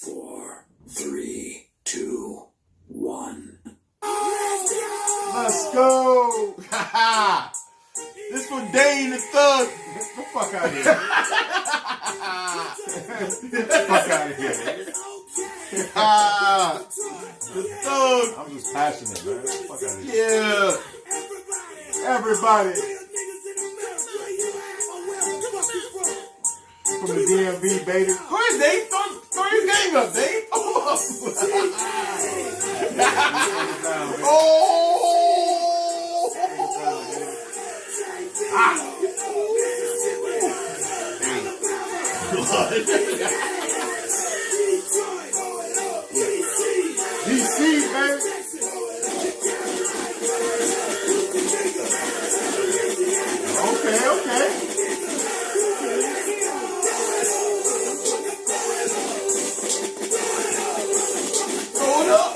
4, 3, 2, 1. Let's go! This for Dane the Thug. Get the fuck out of here. Get the fuck out of here. The Thug. I'm just passionate, man. Get the fuck out of here. Yeah. Everybody. From the DMV, baby. Go ahead, Dave. Throw your gang up, Dave. Oh! DC, man. Okay. Hold up.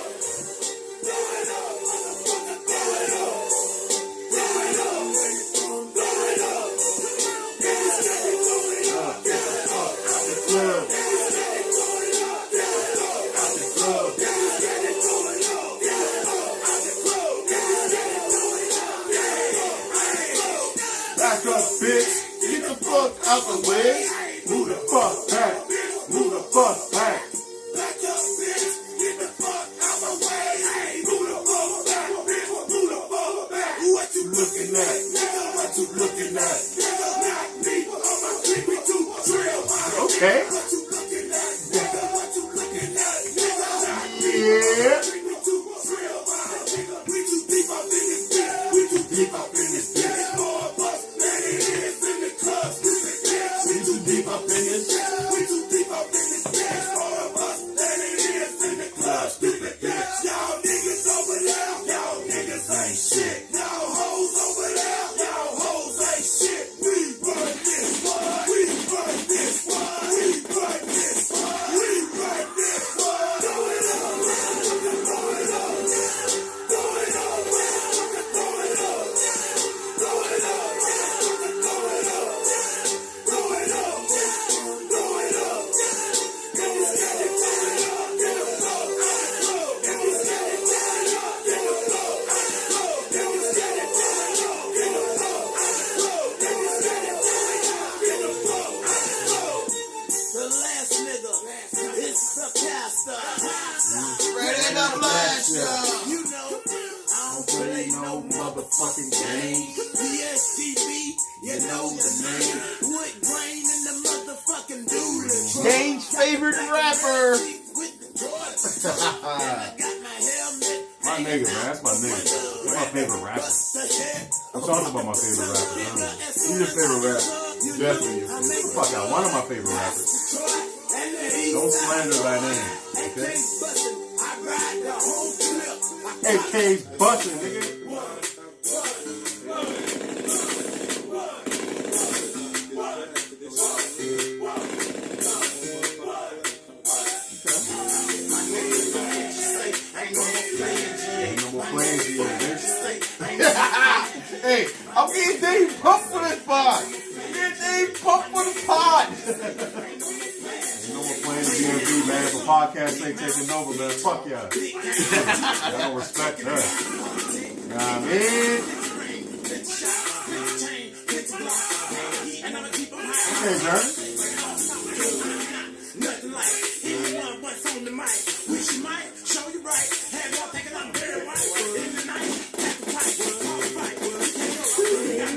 Back up, bitch. Get the fuck out the way. Move the fuck back. Move the fuck back. Back up, bitch. Get the fuck out the way. Move the fuck back. Move the fuck back. What you looking at? Nigga, what you looking at? Nigga, not me. On my clip, we too drill. Okay. What you looking at? Nigga, what you looking at? Nigga, not me. Yeah. We too drill. We too deep up in this bitch. We too deep up in this bitch. Deep up in this, we too deep up in this bitch. All of us that it is in the club, stupid bitch. Y'all niggas over there, y'all niggas ain't shit. Y'all hoes over there, y'all hoes ain't shit. We run this one, we run this one, we run this one, we run this one. Throw it up, throw it up, throw it up, throw it up, throw it up, throw it up. You know, I don't play no motherfucking game. PSTV, you know the name. Wood grain in the motherfucking doodle. Dane's favorite rapper. My nigga, man. That's my nigga. That's my favorite rapper. I'm talking about my favorite rapper. He's your favorite rapper. Definitely your favorite. Fuck out. One of my favorite rappers. Don't slander thy name. Okay? AK's bustin', nigga. Ain't no more playing to you, bitch. Hey, I'm getting Dave pumped for this pod. I'm getting Dave pumped for the pod. Ain't no more playing the DMV, man. For podcast sake taking over, man. Fuck y'all. Y'all don't respect her. You know what I mean? Okay, Jeremy. Nothing like anyone what's on the mic. Which you might show you right. Have y'all thinking I'm very white. In the night, at the pipe, call the fight. You ain't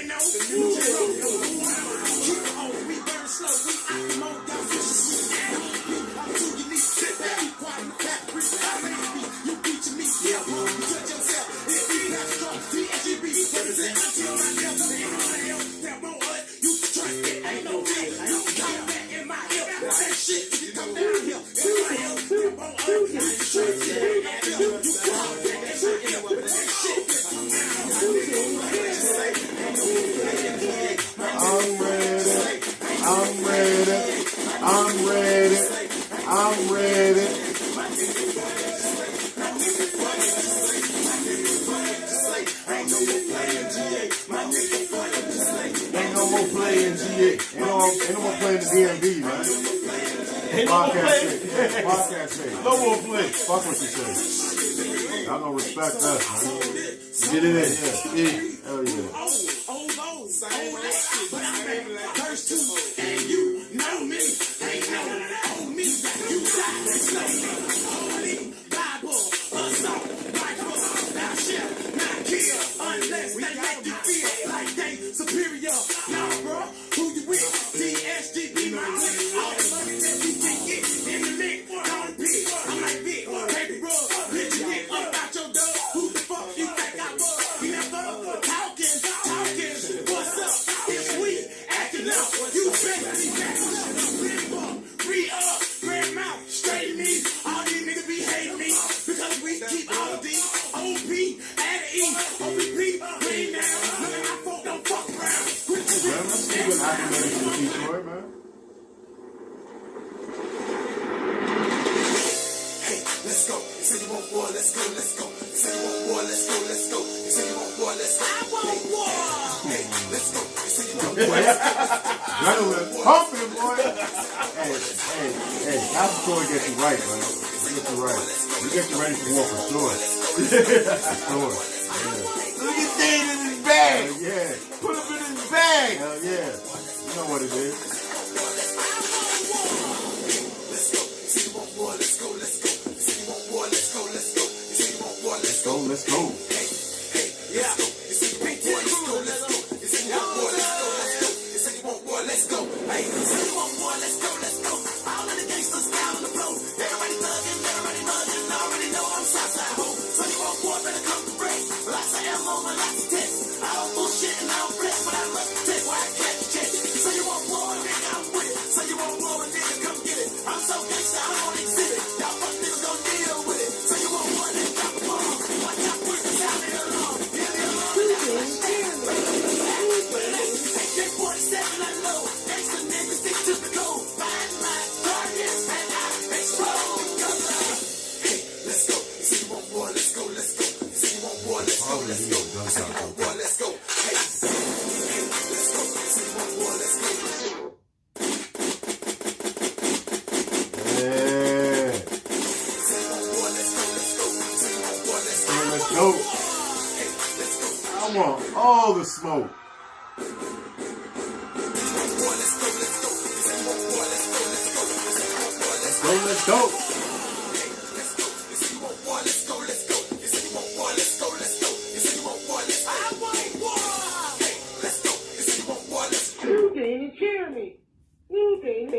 know. You just know. Keep it on. We burn slow. We out the mode. Y'all vicious. I'm too unique. Sit back. Be quiet. You can't breathe. I make me. You beat me. Yeah, you touch yourself. If we have strong, DSGB. Represent until I never see anyone else. That won't hurt. You try it. Ain't no way. You got that in my ear. That shit. You come down here. Everybody else. That won't hurt. You try it. You call that in my ear. That shit. I'm ready. Ain't no more playing GA. Ain't no more playing the DMV, man. Podcast say. No more play. Fuck what you say. Y'all gonna respect us, man. Get it in. Yeah. Hell yeah. But I'm back, verse 2, and you know me, ain't no on me, you die slowly, holy Bible, assault, rifle, thou shalt not kill, unless they make you feel like they superior, nah bro, who you with, DSGB, my clique, all the money that we can get, in the mix, don't be, I'm like Vic, baby bro, bitch you get up out your door, who the fuck you think I was, we never talking, what's up, it's we, acting up, you better be back, free up, red mouth, straight knees, all these niggas be hating me, because we keep all of these, OP, add an E, OPP, we ain't down, none of my folk don't fuck around, quit the Man, let's see what acclimated to Detroit, man. Hey, let's go. You say you want war, let's go, let's go. You say you want war, let's go, let's go. You say you want war, let's go. I want war. Hey, let's go. You say you want war, let's go. Gentlemen, pumping, boy. Hey, that's the story gets you right, man. We get you right. We get you ready for war for sure. For sure. Look at Dane in his bag. Hell yeah. Put him in his bag. Hell yeah. You know what it is. Let's go. I want all the smoke. Let's go. You didn't hear me. You didn't.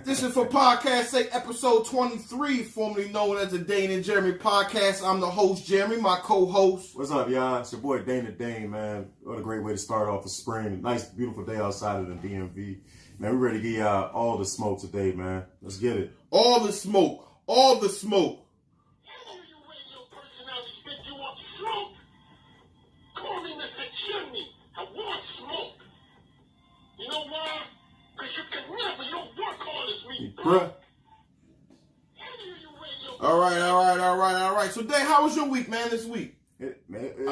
This is for Podcast Say episode 23, formerly known as the Dane and Jeremy podcast. I'm the host, Jeremy, my co-host. What's up, y'all? It's your boy Dane the Dane, man. What a great way to start off the spring. Nice, beautiful day outside of the DMV. Man, we're ready to give y'all all the smoke today, man. Let's get it. All the smoke. All the smoke. You know why? Because you can never, you don't work hard as me, Bruh. All right. So, Dane, how was your week, man, this week? I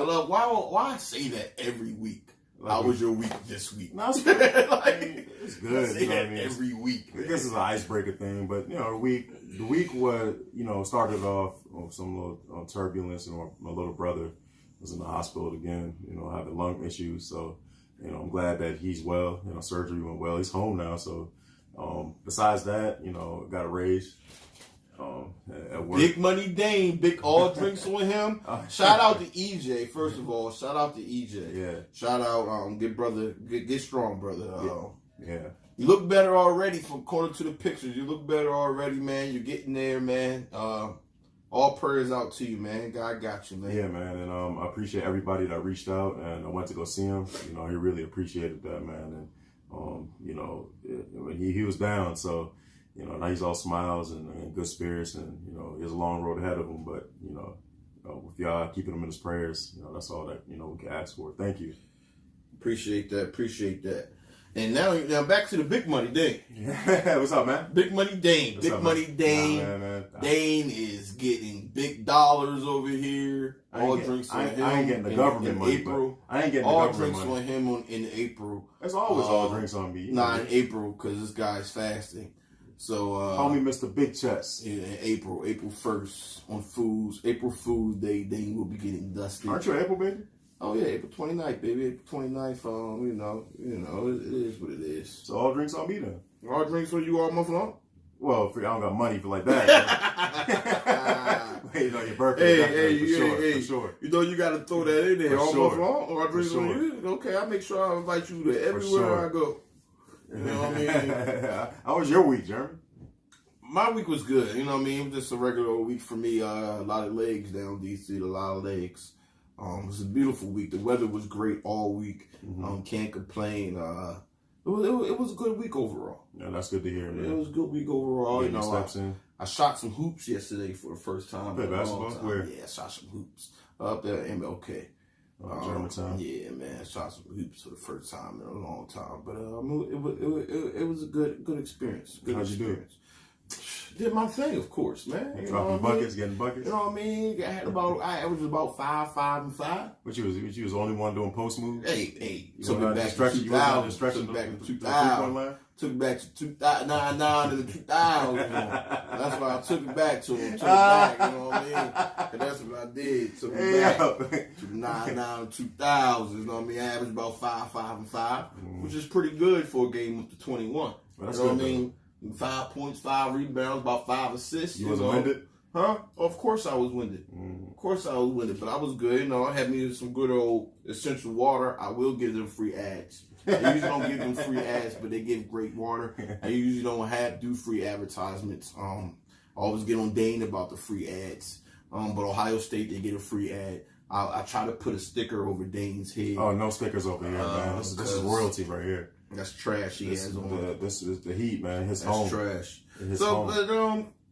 love, why I say that every week? How was your week this week? No, it's good. It's good. I say that every week. I guess it's an icebreaker thing, but, you know, the week was, you know, started off with some little turbulence, and my little brother was in the hospital again, you know, having lung issues, so... You know, I'm glad that he's well. You know, surgery went well. He's home now. So, besides that, you know, got a raise at work. Big money Dane, big all drinks on him. Shout out to EJ, first of all. Shout out to EJ. Yeah. Shout out, good brother, get strong, brother. Yeah. You look better already, according to the pictures. You look better already, man. You're getting there, man. All prayers out to you, man. God got you, man. Yeah, man. And I appreciate everybody that reached out, and I went to go see him. You know, he really appreciated that, man. And You know, when he was down, so you know now he's all smiles and good spirits, and you know he has a long road ahead of him. But you know, with y'all keeping him in his prayers, you know that's all that you know we can ask for. Thank you. Appreciate that. And now back to the big money Dane. Yeah, what's up, man? Big money Dane. What's Big up, money man? Dane. Nah, man. Dane is getting big dollars over here. All drinks on him. I ain't getting the government money. April. I ain't getting all the government drinks money. on him in April. There's always all drinks on me. Nah, in April because this guy's fasting. So call me Mr. Big Chest. In April 1st on Fools. April Fools Day, Dane will be getting dusty. Aren't you an April baby? Oh yeah, April 29th, baby. April 29th. You know, it is what it is. So all drinks on me then. All drinks on you all month long. Well, I don't got money for like that. You know, your birthday. For sure. You know, you got to throw that in there all month long. All drinks on you. Okay, I make sure I invite you to everywhere I go. You know what I mean? How was your week, Jeremy? My week was good. You know what I mean? It was just a regular week for me. A lot of legs down DC. A lot of legs. It was a beautiful week. The weather was great all week. Can't complain. It was a good week overall. Yeah, that's good to hear, man. It was a good week overall. You know, steps in. I shot some hoops yesterday for the first time. Play basketball? Where? Yeah, I shot some hoops up there at MLK. Germantown. Yeah, man, I shot some hoops for the first time in a long time. But it was a good experience. How'd you do? Did my thing, of course, man. Dropping buckets, getting buckets. You know what I mean? I averaged about 5 and 5. But you was the only one doing post moves? Hey, took it back to 2000. Took back to 2000. Took it back to 2009 to the 2000. That's why I took it back to him. Took it back, you know what I mean? And that's what I did. Took it back to the 99 to 2000. You know what I mean? I averaged about 5 and 5, which is pretty good for a game up to 21. Well, that's you know good, what I mean? 5 points, 5 rebounds, about 5 assists. You wasn't winded? Huh? Of course I was winded. Of course I was winded, but I was good. You know, I had me some good old essential water. I will give them free ads. I usually don't give them free ads, but they give great water. I usually don't do free advertisements. I always get on Dane about the free ads. But Ohio State, they get a free ad. I try to put a sticker over Dane's head. Oh, no stickers over here, man. This is royalty right here. That's trash. This is the heat, man. His That's home. trash. Home. But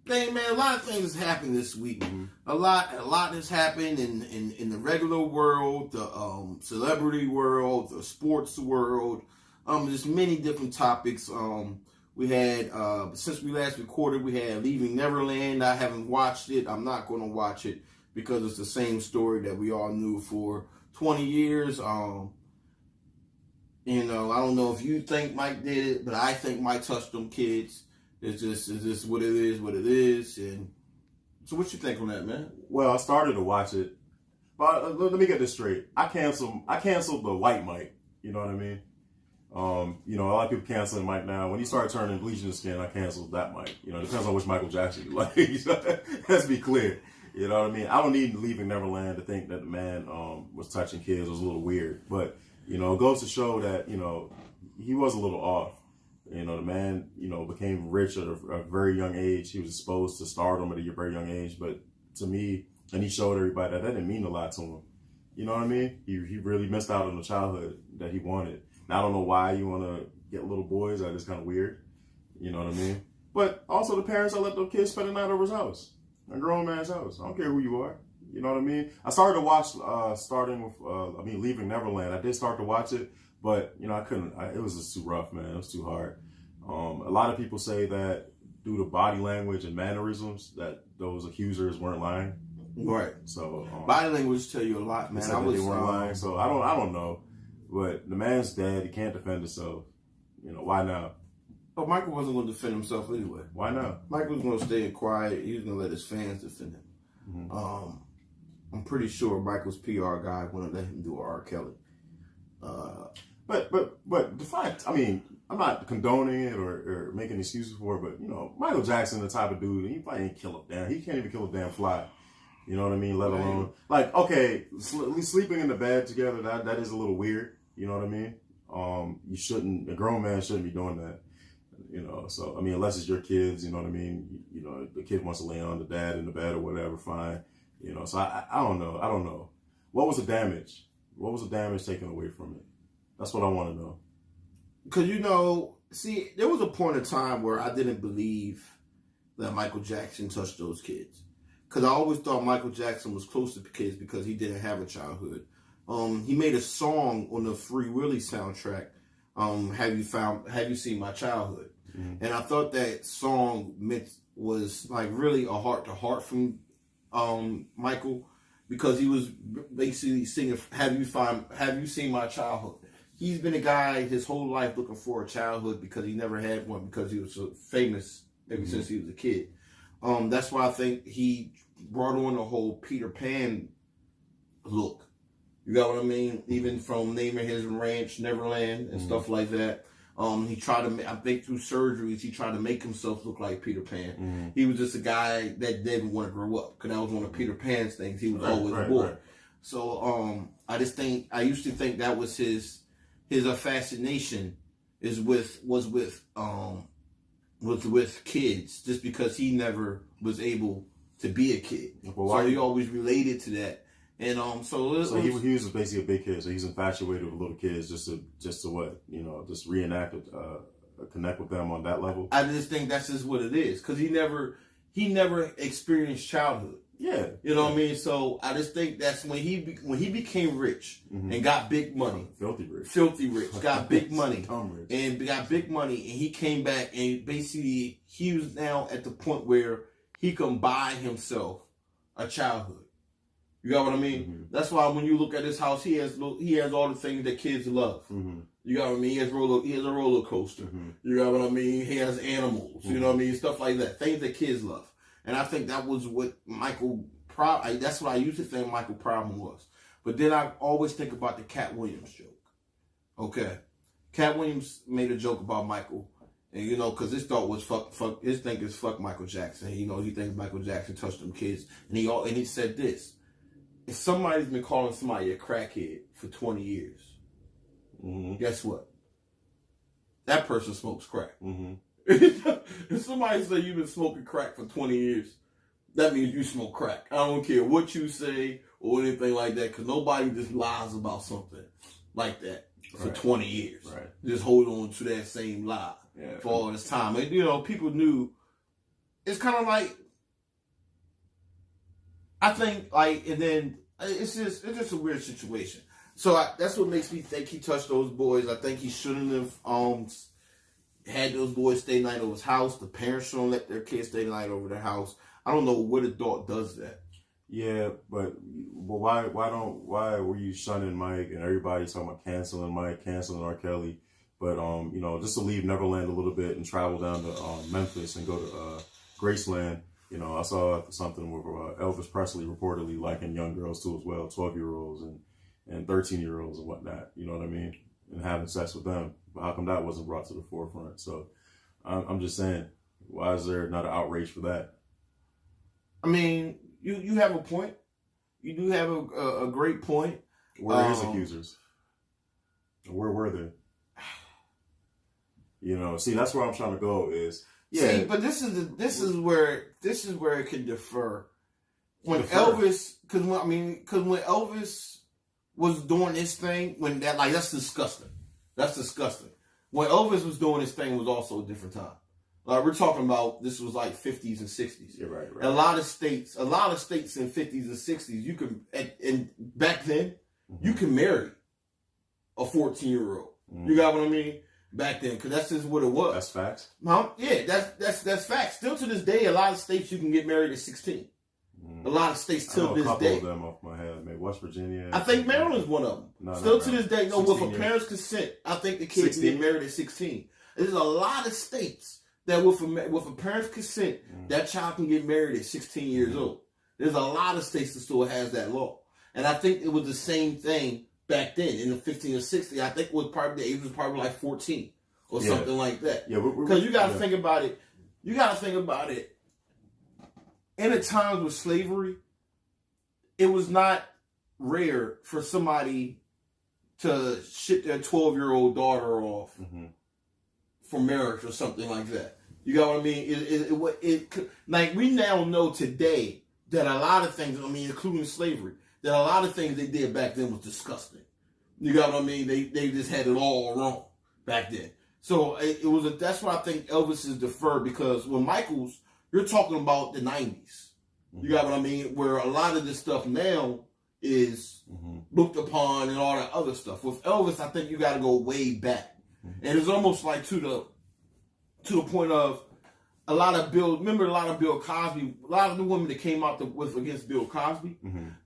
Dang, man, a lot of things has happened this week. A lot has happened in the regular world, the celebrity world, the sports world. There's many different topics. We had since we last recorded, we had Leaving Neverland. I haven't watched it. I'm not going to watch it because it's the same story that we all knew for 20 years. You know, I don't know if you think Mike did it, but I think Mike touched them kids. It's just what it is. And so what you think on that, man? Well, I started to watch it, but let me get this straight. I canceled the white Mike. You know what I mean? You know, a lot of people canceling Mike now. When he started turning bleaching his skin, I canceled that Mike. You know, it depends on which Michael Jackson you like. Let's be clear. You know what I mean? I don't need Leaving Neverland to think that the man was touching kids. It was a little weird. But, you know, it goes to show that, you know, he was a little off. You know, the man, you know, became rich at a very young age. He was exposed to stardom at a very young age. But to me, and he showed everybody that didn't mean a lot to him. You know what I mean? He really missed out on the childhood that he wanted. Now, I don't know why you want to get little boys. That is kind of weird. You know what I mean? But also the parents that let their kids spend the night over his house. A grown man's house. I don't care who you are. You know what I mean? I started to watch, Leaving Neverland. I did start to watch it, but, you know, I couldn't. It was just too rough, man. It was too hard. A lot of people say that due to body language and mannerisms that those accusers weren't lying. Right. So body language tell you a lot, man. They weren't lying. So I don't know. But the man's dead. He can't defend himself. You know, why now? Oh, Michael wasn't going to defend himself anyway. Why not? Michael was going to stay quiet. He was going to let his fans defend him. Mm-hmm. I'm pretty sure Michael's PR guy wouldn't let him do R. Kelly. But the fact, I mean, I'm not condoning it or making excuses for it, but, you know, Michael Jackson, the type of dude, he probably ain't kill a damn. He can't even kill a damn fly. You know what I mean? Let alone, like, okay, sleeping in the bed together, that is a little weird. You know what I mean? A grown man shouldn't be doing that. You know, so, I mean, unless it's your kids, you know what I mean? You know, the kid wants to lay on the dad in the bed or whatever, fine. You know, so I don't know. I don't know. What was the damage? What was the damage taken away from it? That's what I want to know. Because, see, there was a point in time where I didn't believe that Michael Jackson touched those kids. Because I always thought Michael Jackson was close to kids because he didn't have a childhood. He made a song on the Free Willy soundtrack, Have You Seen My Childhood? Mm-hmm. And I thought that song was like really a heart-to-heart from Michael, because he was basically singing, Have you seen my childhood? He's been a guy his whole life looking for a childhood because he never had one, because he was so famous ever since he was a kid. That's why I think he brought on the whole Peter Pan look. You got what I mean? Even from naming his ranch Neverland and stuff like that. He tried to, I think through surgeries, he tried to make himself look like Peter Pan. He was just a guy that didn't want to grow up, because that was one of Peter Pan's things. He was always a boy. Right. So I used to think that was his fascination was with kids, just because he never was able to be a kid. So he always related to that. And he was basically a big kid, so he's infatuated with little kids just to what, just reenact connect with them on that level. I just think that's just what it is, because he never experienced childhood. Yeah, what I mean. So I just think that's when he became rich and got big money, filthy rich, got big money, and got big money, and he came back, and basically he was now at the point where he can buy himself a childhood. You got what I mean? That's why when you look at his house, he has all the things that kids love. You got what I mean? He has a roller coaster. You got what I mean? He has animals. You know what I mean? Stuff like that. Things that kids love. And I think that was what that's what I used to think Michael problem was. But then I always think about the Cat Williams joke. Okay. Cat Williams made a joke about Michael. And, because his thought was his thing is fuck Michael Jackson. He thinks Michael Jackson touched them kids. And he said this: if somebody's been calling somebody a crackhead for 20 years, guess what? That person smokes crack. If somebody say you've been smoking crack for 20 years, that means you smoke crack. I don't care what you say or anything like that, because nobody just lies about something like that for 20 years. Right. Just hold on to that same lie for all this time. And, people knew. It's kind of like, I think, and then it's just a weird situation. So that's what makes me think he touched those boys. I think he shouldn't have had those boys stay the night over his house. The parents shouldn't let their kids stay the night over their house. I don't know what adult does that. Yeah, but why were you shunning Mike, and everybody talking about canceling Mike, canceling R. Kelly? But just to leave Neverland a little bit and travel down to Memphis and go to Graceland. I saw something where Elvis Presley reportedly liking young girls too as well, 12-year-olds and 13-year-olds and whatnot. You know what I mean? And having sex with them. But how come that wasn't brought to the forefront? So I'm just saying, why is there not an outrage for that? I mean, you have a point. You do have a great point. Where are his accusers? Where were they? See, that's where I'm trying to go is. Yeah, see, but this is where it can differ. When Elvis, because when Elvis was doing his thing, that's disgusting. That's disgusting. When Elvis was doing his thing was also a different time. Like, we're talking about, this was like 50s and 60s. Yeah, right. A lot of states in 50s and 60s, you can, and back then, you can marry a 14-year-old. You got what I mean? Back then, because that's just what it was. That's facts. Yeah, that's facts. Still to this day, a lot of states you can get married at 16. A lot of states till this day. I know a couple of them off my head. Maybe West Virginia. I think Maryland's one of them. No, still to this day, with a parent's consent, I think the kids can get married at 16. There's a lot of states that with a parent's consent, that child can get married at 16 years old. There's a lot of states that still has that law. And I think it was the same thing back then in the 15 or 16. I think it was probably, the age was probably like 14 or something like that. Yeah, because you got to think about it. You got to think about it. In the times with slavery, it was not rare for somebody to ship their 12-year-old daughter off for marriage or something like that. You got what I mean? Like, we now know today that a lot of things, including slavery, that a lot of things they did back then was disgusting. You got what I mean? They just had it all wrong back then. So it was that's why I think Elvis is deferred, because when Michael's, you're talking about the 90s. You got what I mean? Where a lot of this stuff now is looked upon and all that other stuff. With Elvis, I think you got to go way back, and it's almost like to the point of a lot of Bill Cosby, a lot of the women that came out with against Bill Cosby,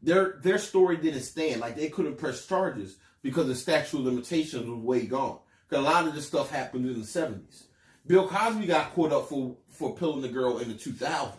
their story didn't stand. Like, they couldn't press charges because the statute of limitations was way gone. Because a lot of this stuff happened in the 70s. Bill Cosby got caught up for killing the girl in the 2000s.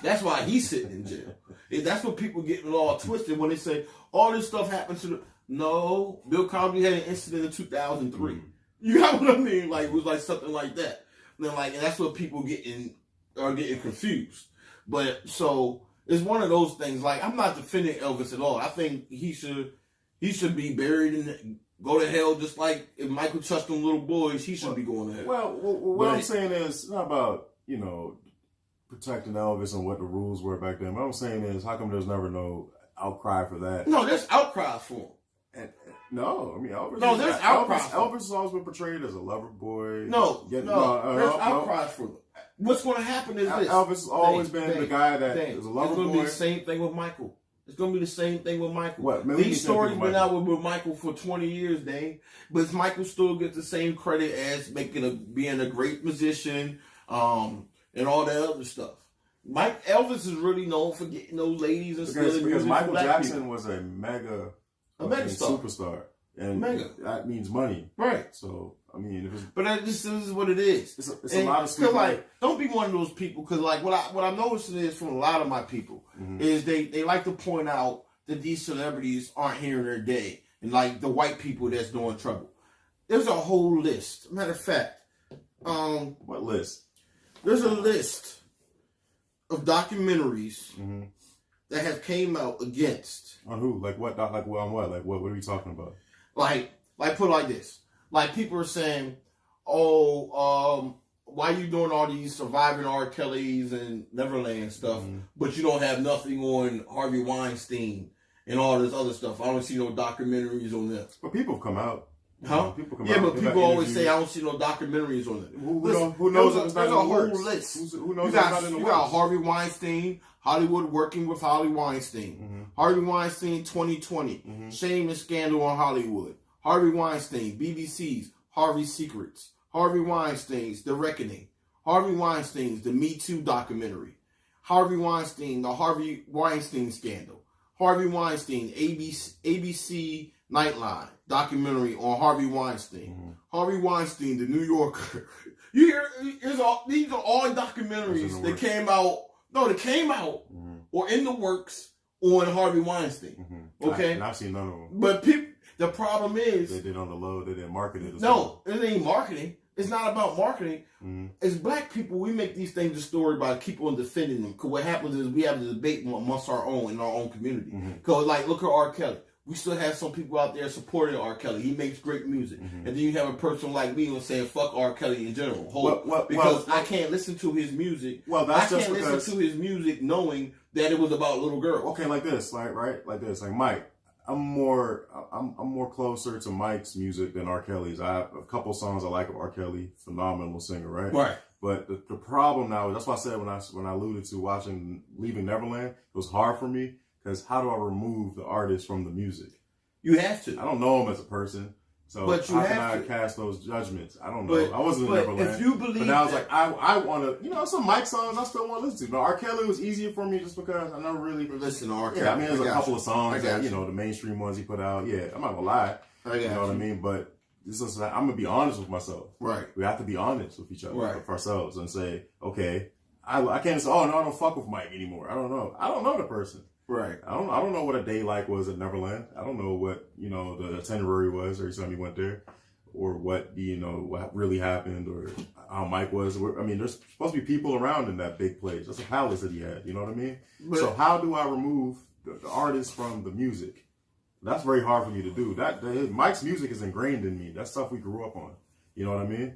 That's why he's sitting in jail. That's what people get all twisted when they say all this stuff happened to No, Bill Cosby had an incident in 2003. You got what I mean? Like, it was like something like that. And then, like, and that's what people are getting confused. But so it's one of those things. Like, I'm not defending Elvis at all. I think he should be buried and go to hell, just like if Michael touched them little boys, he should be going to hell. Well, what I'm saying is, it's not about, protecting Elvis and what the rules were back then. What I'm saying is, how come there's never no outcry for that? No, there's outcry for him. No, I mean, Elvis. No, there's outcry. Elvis has always been portrayed as a lover boy. No, there's outcry for them. What's going to happen is this. Elvis has always been the guy that is a lover boy. It's going to be the same thing with Michael. It's going to be the same thing with Michael. What? These stories been out with Michael for 20 years, Dane. But Michael still gets the same credit as being a great musician, and all that other stuff. Elvis is really known for getting those ladies and stealing music. Because Michael Jackson was a mega superstar. And that means money. Right. So, I mean, but this is what it is. It's a lot of stuff. Like, don't be one of those people, because like what I'm noticing is from a lot of my people is they like to point out that these celebrities aren't here in their day, and like the white people that's doing trouble. There's a whole list. Matter of fact, what list? There's a list of documentaries that have came out against. On who? Like what? Like on what? Like what are we talking about? Like put it like this. Like, people are saying, why you doing all these surviving R. Kelly's and Neverland stuff, but you don't have nothing on Harvey Weinstein and all this other stuff? I don't see no documentaries on them. But people have come out. Huh? People come yeah, out. but people always say, I don't see no documentaries on it. Who knows if it's not in the works? There's a whole list. Who knows if it's not in the works? You got Harvey Weinstein, Hollywood working with Harvey Weinstein. Harvey Weinstein 2020, Shame and Scandal on Hollywood. Harvey Weinstein, BBC's Harvey's Secrets. Harvey Weinstein's The Reckoning. Harvey Weinstein's The Me Too documentary. Harvey Weinstein, The Harvey Weinstein Scandal. Harvey Weinstein, ABC Nightline documentary on Harvey Weinstein. Harvey Weinstein, The New Yorker. You hear? These are all documentaries that came out. No, that came out or in the works on Harvey Weinstein. Okay, and I've seen none of them. But the problem is they did on the low. They didn't market it. No, it ain't marketing. It's not about marketing. As black people, we make these things a story by keep on defending them. Because what happens is we have a debate amongst our own in our own community. Because like, look at R. Kelly. We still have some people out there supporting R. Kelly. He makes great music. And then you have a person like me who's saying fuck R. Kelly in general. Because I can't listen to his music. Well, that's I can't listen to his music knowing that it was about little girls. Okay, like this, right? Like this, like Mike. I'm more closer to Mike's music than R. Kelly's. I have a couple songs I like of R. Kelly, phenomenal singer, right? Right. But the problem now, that's why I said when I alluded to Leaving Neverland, it was hard for me because how do I remove the artist from the music? You have to. I don't know him as a person, so how can I cast those judgments? I don't know. I wasn't in Neverland. If you believe, but now it's like I want to, some Mike songs I still want to listen to. But R. Kelly was easier for me just because I never really listen to R. Kelly. Yeah, I mean, there's a couple of songs that the mainstream ones he put out. Yeah, I'm not gonna lie. You know what I mean? But this is I'm gonna be honest with myself. Right. We have to be honest with each other, right, for ourselves, and say, okay, I can't say, oh no, I don't fuck with Mike anymore. I don't know the person. Right. I don't know what a day like was at Neverland. I don't know what, the itinerary was every time he went there, or what, what really happened, or how Mike was. I mean, there's supposed to be people around in that big place. That's a palace that he had. You know what I mean? So how do I remove the artist from the music? That's very hard for me to do. Mike's music is ingrained in me. That's stuff we grew up on. You know what I mean?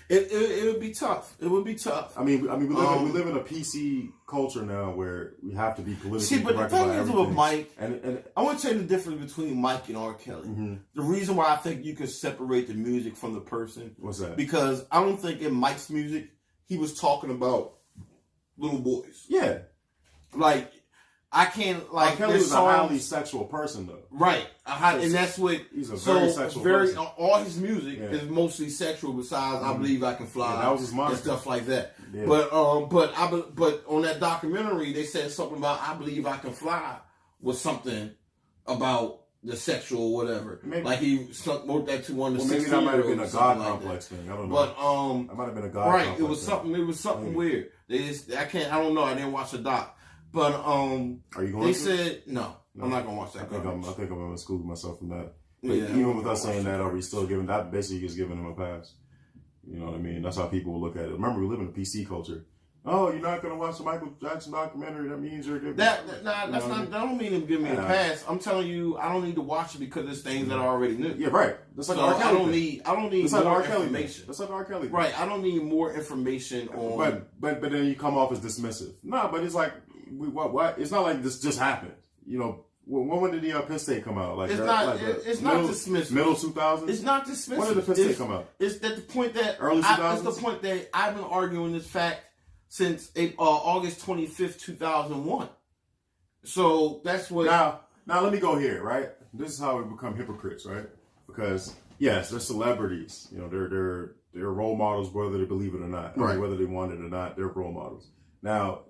It would be tough. It would be tough. I mean, we live in a PC culture now where we have to be politically See, but the correct thing about is everything. with Mike, and I want to tell you the difference between Mike and R. Kelly. The reason why I think you can separate the music from the person. What's that? Because I don't think in Mike's music he was talking about little boys. Yeah. Like, I can't, like, R. Kelly was a highly sexual person, though. Right. And that's what, he's a very sexual person. All his music is mostly sexual besides I Believe I Can Fly. Yeah, that was his mantra. And stuff like that. Yeah. But on that documentary, they said something about I Believe I Can Fly was something about the sexual whatever. Maybe. Like he wrote that to one of the 16-year-olds. Maybe that might have been a God like complex thing. I don't know. But that might have been a God right, complex it was something. It was something weird. I don't know. I didn't watch the doc. But are you going? They to? said no. I'm not gonna watch that. I think I'm gonna school myself from that. But Yeah, even with us saying that, are we still giving that? Basically, just giving them a pass. You know what I mean? That's how people will look at it. Remember, we live in a PC culture. Oh, you're not gonna watch the Michael Jackson documentary? That means you're good. That's not. That don't mean to give me a pass. I'm telling you, I don't need to watch it because there's things that I already knew. Yeah, right. That's like so R. Kelly. I don't need That's like more R. Kelly. information. That's like R. Kelly. Right. I don't need more information on. But then you come off as dismissive. No, but it's like what? It's not like this just happened. You know, when did the Penn State come out? Like it's not. Like it's not dismissive. Middle 2000s. It's not dismissive. When did the Penn State come out? It's at the point that early 2000s. It's the point that I've been arguing this fact since August 25th, 2001. So that's what. Now let me go here. Right. This is how we become hypocrites, right? Because yes, they're celebrities. You know, they're role models, whether they believe it or not. Right. I mean, whether they want it or not, they're role models. Now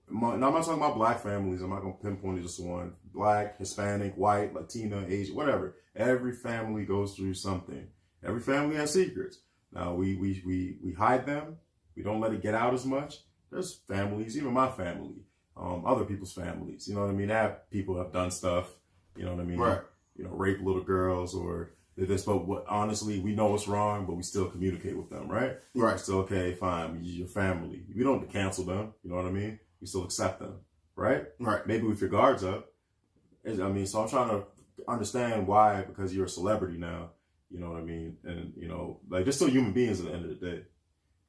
I'm not talking about black families. I'm not going to pinpoint just one. Black, Hispanic, white, Latina, Asian, whatever. Every family goes through something. Every family has secrets. Now we hide them. We don't let it get out as much. There's families, even my family, other people's families. You know what I mean? People have done stuff. You know what I mean? Right. You know, rape little girls or but honestly, we know it's wrong, but we still communicate with them, right? Right. Still, okay, fine. Your family. We don't cancel them. You know what I mean? We still accept them, right? Right. Maybe with your guards up. I mean, so I'm trying to understand why, because you're a celebrity now, you know what I mean? And, you know, like, they're still human beings at the end of the day.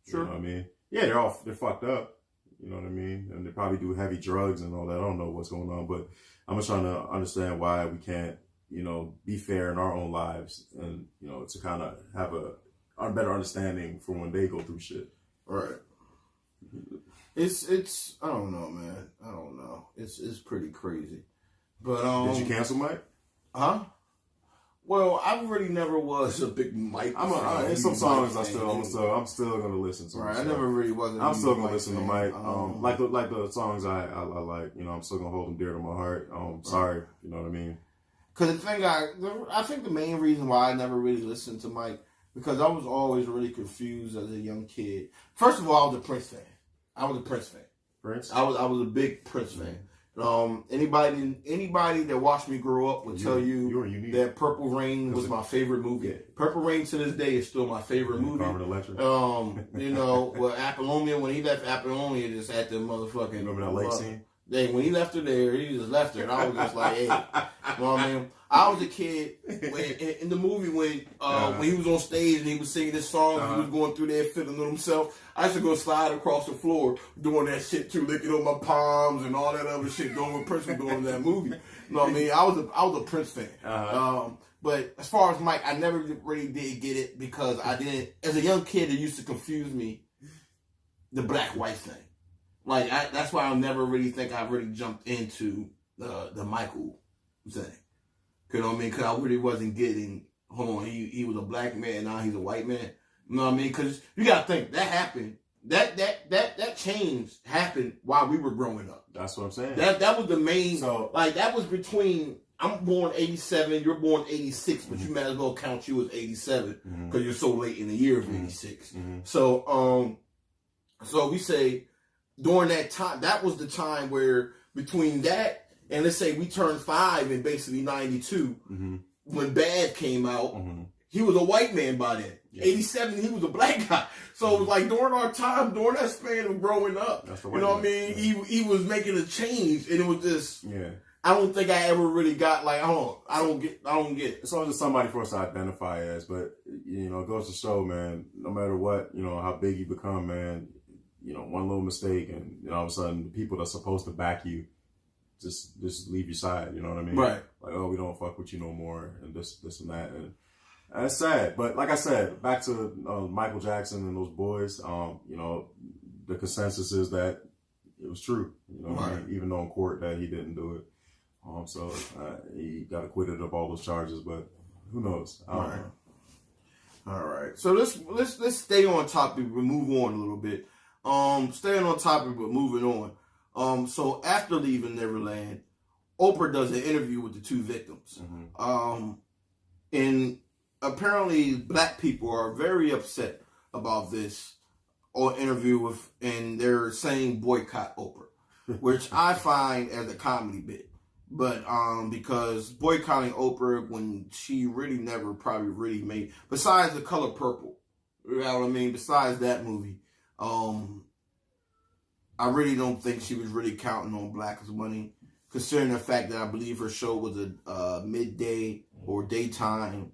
Sure. You know what I mean? Yeah, they're fucked up, you know what I mean? And they probably do heavy drugs and all that. I don't know what's going on, but I'm just trying to understand why we can't, you know, be fair in our own lives and, you know, to kind of have a better understanding for when they go through shit. Right. It's I don't know, man. I don't know. It's pretty crazy. But did you cancel Mike? Huh? Well, I really never was a big Mike. There's some songs I'm still gonna listen to. Right, I never really wasn't. I'm still gonna listen fan. to Mike. Like the songs I like. You know, I'm still gonna hold them dear to my heart. Sorry, you know what I mean? Because the thing I think the main reason why I never really listened to Mike because I was always really confused as a young kid. First of all, I was a Prince fan. Prince? I was a big Prince fan. Anybody that watched me grow up would tell you that Purple Rain was my favorite movie. Yeah. Purple Rain to this day is still my favorite movie. Carmen Electra. You know, well, Apollonia, when he left Apollonia, just at the motherfucking. Remember that lake scene? When he left her there, he just left her, and I was just like, hey, you know what I mean? I was a kid in the movie when he was on stage and he was singing this song, he was going through there fiddling with himself. I used to go slide across the floor doing that shit too, licking on my palms and all that other shit doing what Prince was doing in that movie. You know what I mean? I was a Prince fan. But as far as Mike, I never really did get it because I didn't. As a young kid, it used to confuse me, the black-white thing. Like that's why I never really think I really jumped into the Michael thing. You know what I mean? Because I really wasn't getting. Hold on, he was a black man, now he's a white man. You know what I mean? Because you gotta think that happened. That change happened while we were growing up. That's what I'm saying. That was the main. So, like that was between. I'm born 87. You're born 86, but you might as well count you as 87 because you're so late in the year of 86. So so we say during that time, that was the time where between that and let's say we turned 5 in basically 92 when Bad came out. He was a white man by then. 87, he was a black guy. So it was like during our time, during that span of growing up, you know what I mean? He was making a change, and it was just I don't think I ever really got like I don't get it. It's always just somebody for us to identify as, but you know, it goes to show, man, no matter what, you know, how big you become, man, you know, one little mistake and you know, all of a sudden the people that's supposed to back you just leave your side, you know what I mean? Right. Like, oh, we don't fuck with you no more and this and that. And it's sad. But like I said, back to Michael Jackson and those boys, you know, the consensus is that it was true, you know, right. even though in court that he didn't do it. So he got acquitted of all those charges, but who knows? I don't know. All right. So let's stay on topic, but move on a little bit. Staying on topic, but moving on. So after leaving Neverland, Oprah does an interview with the two victims. Mm-hmm. And apparently black people are very upset about this interview and they're saying boycott Oprah, which I find as a comedy bit. But because boycotting Oprah when she really never probably really made, besides The Color Purple, you know what I mean? Besides that movie, I really don't think she was really counting on black money, considering the fact that I believe her show was a midday or daytime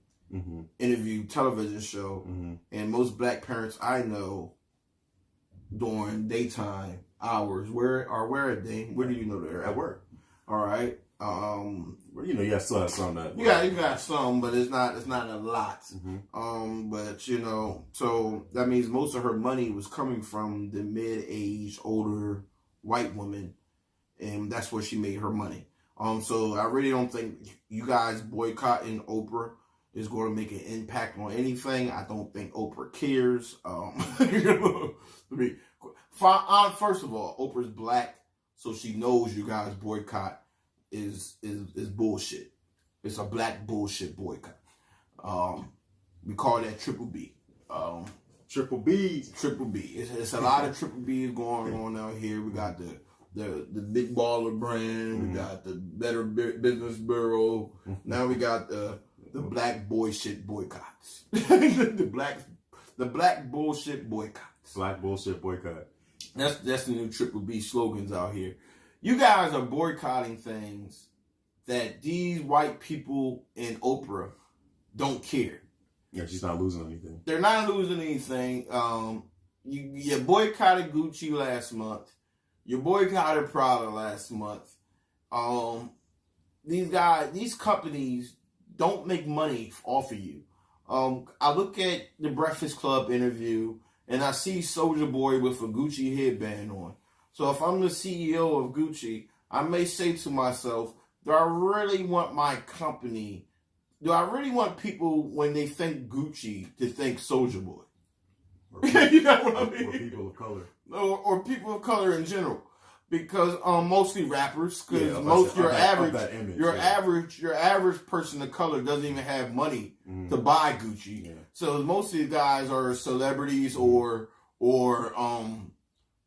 interview television show, and most black parents I know during daytime hours where are they? Where do you know they're At work. All right. Well, you know, you still have some that. You got some, but it's not a lot. But you know, so that means most of her money was coming from the mid-aged, older white women, and that's where she made her money. So I really don't think you guys boycotting Oprah is going to make an impact on anything. I don't think Oprah cares. First of all, Oprah's black, so she knows you guys boycott is bullshit. It's a black bullshit boycott. We call that triple B. Triple B's. Triple B. It's a lot of triple B's going on out here. We got the Big Baller brand. We got the Better Business Bureau. Now we got the black bullshit boycotts. the black bullshit boycotts. Black bullshit boycott. That's the new triple B slogans out here. You guys are boycotting things that these white people in Oprah don't care. Yeah, she's not losing anything. They're not losing anything. You boycotted Gucci last month. You boycotted Prada last month. These companies don't make money off of you. I look at the Breakfast Club interview and I see Soulja Boy with a Gucci headband on. So if I'm the CEO of Gucci, I may say to myself, do I really want my company, do I really want people when they think Gucci to think Soulja Boy? You know what I mean? Or people of color. Or people of color in general. Because mostly rappers, because your average person of color doesn't even have money to buy Gucci. Yeah. So most of these guys are celebrities or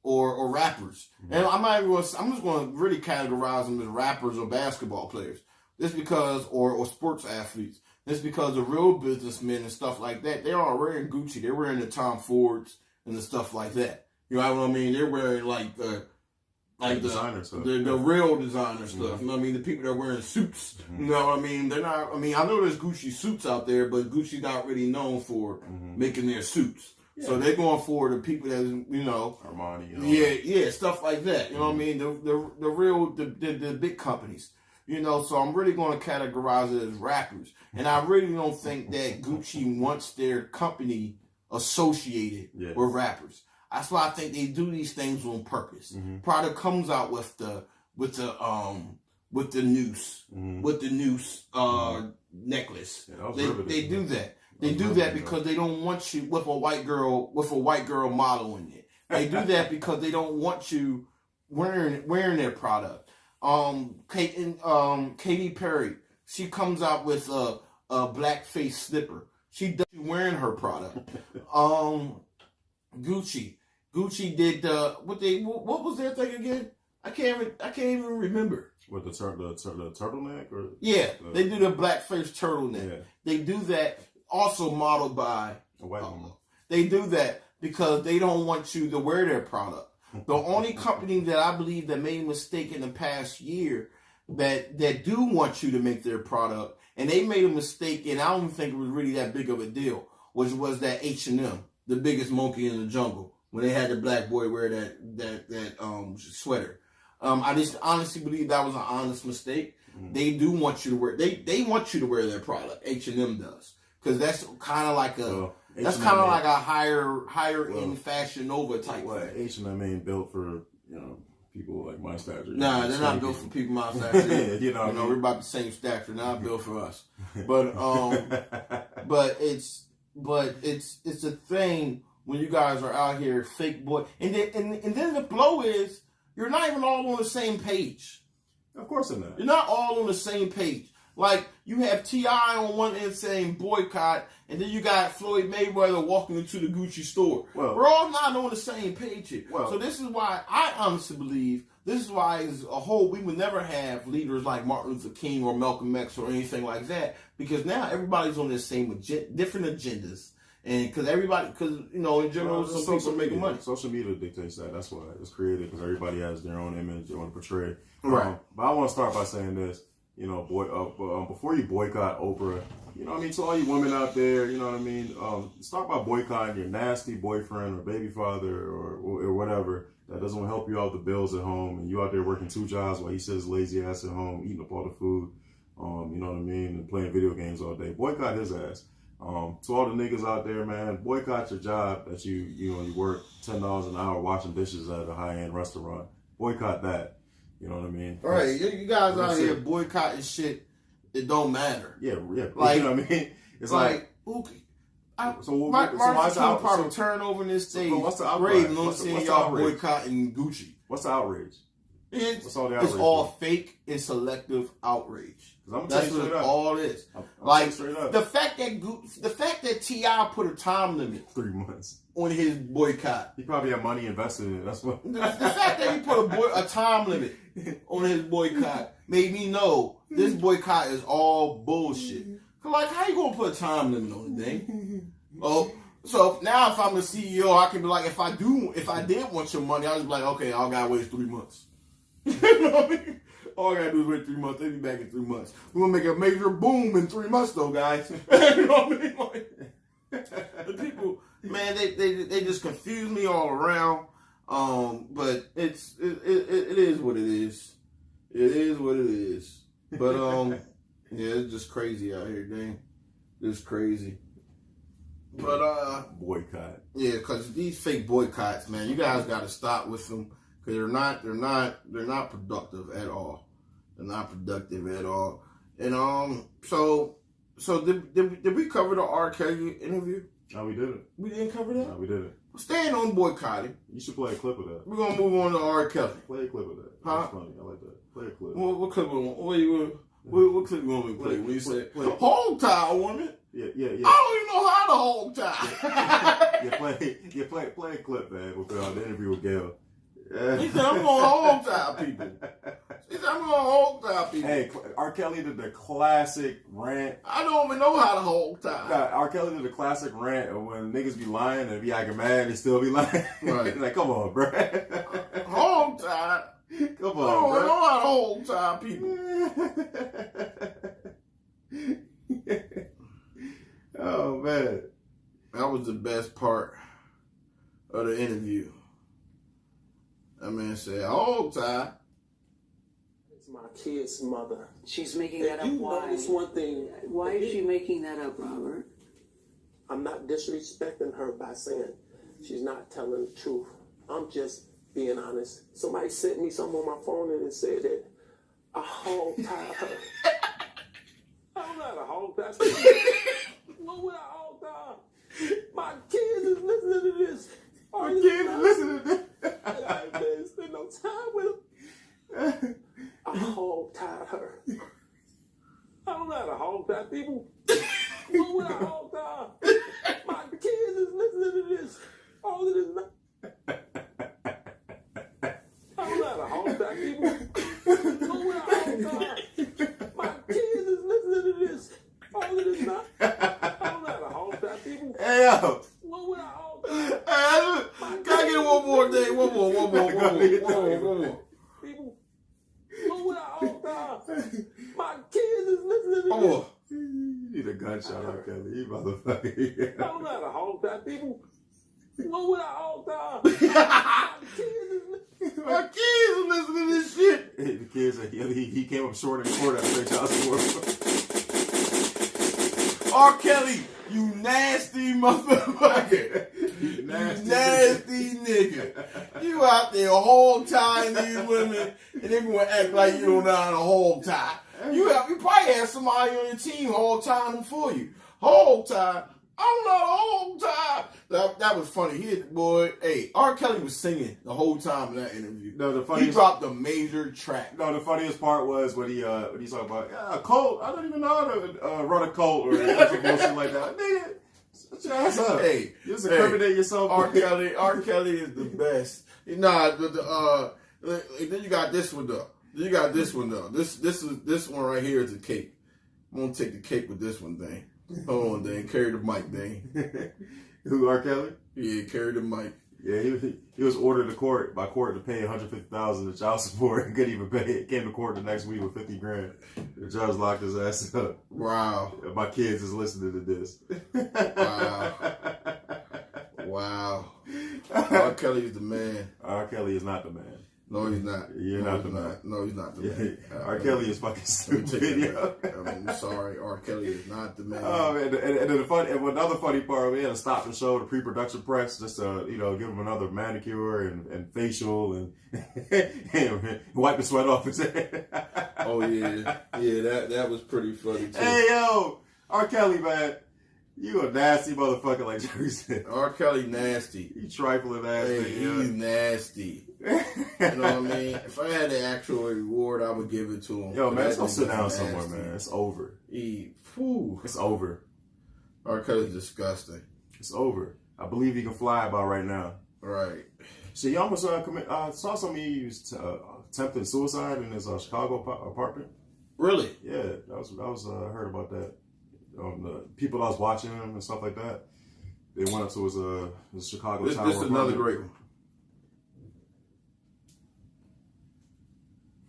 rappers. And I'm just going to really categorize them as rappers or basketball players. Just because, or sports athletes. Just because the real businessmen and stuff like that, they aren't wearing Gucci. They're wearing the Tom Fords and the stuff like that. You know what I mean? They're wearing like the designer stuff. The real designer stuff. You know what I mean? The people that are wearing suits. You know what I mean? They're not, I mean, I know there's Gucci suits out there, but Gucci's not really known for making their suits. Yeah. So they're going for the people that, you know, Armani, stuff like that. You know what I mean? The real big companies. You know, so I'm really going to categorize it as rappers. And I really don't think that Gucci wants their company associated with rappers. That's why I think they do these things on purpose. Prada comes out with the noose, necklace. Yeah, they do that. They do that because they don't want you with a white girl model in it. They do that because they don't want you wearing their product. Katy Perry, she comes out with a blackface slipper. She does wearing her product. Gucci did what was their thing again? I can't even remember. What, the turtleneck or they do the blackface turtleneck. Yeah. They do that also modeled by a white woman. They do that because they don't want you to wear their product. The only company that I believe that made a mistake in the past year that do want you to make their product, and they made a mistake, and I don't think it was really that big of a deal, which was that H&M, the biggest monkey in the jungle, when they had the black boy wear that sweater. I just honestly believe that was an honest mistake. Mm-hmm. They do want you to wear they want you to wear their product. H&M does, because that's kind of like a higher end Fashion Nova type. Well, H&M ain't built for people like my stature. Nah, they're not built for people my stature. We're about the same stature. Not built for us. But it's a thing when you guys are out here fake boy, and then the blow is you're not even all on the same page. Of course they're not. You're not all on the same page. Like, you have T.I. on one end saying boycott, and then you got Floyd Mayweather walking into the Gucci store. Well, we're all not on the same page here. Well, so this is why I honestly believe, this is why as a whole we would never have leaders like Martin Luther King or Malcolm X or anything like that, because now everybody's on the same different agendas. And because in general, some people are making money. Social media dictates that. That's why it's created, because everybody has their own image they want to portray. Right. But I want to start by saying this. Before you boycott Oprah, to all you women out there, start by boycotting your nasty boyfriend or baby father or whatever that doesn't help you out with the bills at home, and you out there working 2 jobs while he sits lazy ass at home eating up all the food, and playing video games all day. Boycott his ass. To all the niggas out there, man, boycott your job that you work $10 an hour washing dishes at a high-end restaurant. Boycott that. You know what I mean? All right, you guys out here boycotting shit. It don't matter. Yeah. Like, you know what I mean? It's like Martin Luther King probably turn over in this stage. What's the outrage? What's y'all boycotting Gucci? What's the outrage? It's all the outrage? It's all fake and selective outrage. That's what all is. The fact that T.I. put a time limit 3 months on his boycott. He probably had money invested in it. That's what. The fact that he put a time limit on his boycott made me know this boycott is all bullshit. Like, how you gonna put a time limit on the thing? Oh, so now if I'm the CEO, I can be like, if I did want your money, I'll just be like, okay, all I gotta wait 3 months. You know what I mean? All I gotta do is wait 3 months. They'll be back in 3 months. We're gonna make a major boom in 3 months, though, guys. You know what I mean? Like, the people, man, they just confuse me all around. But it is what it is. It is what it is. But yeah, it's just crazy out here, dang. It's crazy. But boycott. Yeah, because these fake boycotts, man, you guys got to stop with them. Because they're not productive at all. They're not productive at all. And so did we cover the R. Kelly interview? No, we didn't. We didn't cover that? No, we didn't. Staying on boycotting. You should play a clip of that. We're gonna move on to R. Kelly. Play a clip of that. Huh? That's funny. I like that. Play a clip. What clip? What clip you want me to play? When you say hog tie woman? Yeah. I don't even know how to hog tie. Play a clip, man, with the interview with Gail. He said, I'm going to hog tie people. He said, I'm going to hog tie people. Hey, R. Kelly did the classic rant. I don't even know how to hog tie. R. Kelly did the classic rant of when niggas be lying and be acting mad and still be lying. Right. Like, come on, bro. Hog tie? Come on, bro. I don't know how to hog tie people. Oh, man. That was the best part of the interview. That man said, hog tie. It's my kid's mother. She's making that up. Why? Notice one thing. Why is she making that up, Robert? I'm not disrespecting her by saying she's not telling the truth. I'm just being honest. Somebody sent me something on my phone and it said that I hog tied her. I'm not a hog tie. What would I hog tie? My kids is listening to this. My kids is listening to this. I ain't been spend no time with her. I hog tied her. I don't know how to hog tie people. What would I hog tie? My kids is listening to this. All of this. I don't know how to hog tie people. What would I hog tie? My kids is listening to this. All of this. I don't know how to hog tie people. Hey, yo. What would I hog tie? Hey, can I get one more day? One more. People, what would I hog tie? My kids is listening to this. Oh, You need a gunshot, R. Kelly. You motherfucker. I don't know how to hog tie people. What would I hog tie? My kids is listening. my kids are listening to this shit. Hey, the kids, he came up short in court after they child support. R. Kelly, you nasty motherfucker. You Nasty nigga. You out there hog tying these women, and they gonna act like you don't know how to hog tie. You probably have somebody on your team hog tying them for you. Hog tie. I'm not a hog tie. That was funny. Hey, R. Kelly was singing the whole time in that interview. No, the He funniest, dropped a major track. no, the funniest part was when he's talking about a cult. I don't even know how to run a cult or some bullshit like that. Nigga, shut your ass up. Hey, You just incriminate yourself. R. Kelly is the best. Nah, then you got this one though. This one right here is a cake. I'm gonna take the cake with this one thing. Hold on, Dane. Carry the mic, Dane. Who, R. Kelly? Yeah, carry the mic. Yeah, he was ordered to court to pay $150,000 in child support and couldn't even pay it. Came to court the next week with $50,000. The judge locked his ass up. Wow. My kids is listening to this. Wow. R. Kelly is the man. R. Kelly is not the man. No, he's not. You're no, not the he's man. not. No, he's not the man. R. Kelly is fucking Let me take stupid. that Yo. back. I'm sorry. R. Kelly is not the man. Oh man, and the funny, and another funny part, we had to stop the show, the pre-production press, just to give him another manicure and facial and wipe the sweat off his head. Oh yeah, that was pretty funny too. Hey yo, R. Kelly, man, you a nasty motherfucker, like Jerry said. R. Kelly nasty. You trifling nasty. Hey, he's nasty. You know what I mean? If I had the actual reward, I would give it to him. Yo, man, let's That go sit nigga's down nasty. somewhere, man. It's over. It's over. R. Kelly's disgusting. It's over. I believe he can fly about right now. Right. So he almost saw something he was attempting suicide in his Chicago apartment. Really? Yeah, that was heard about that. The people that was watching him and stuff like that, they went up to his Chicago tower. This is another great one.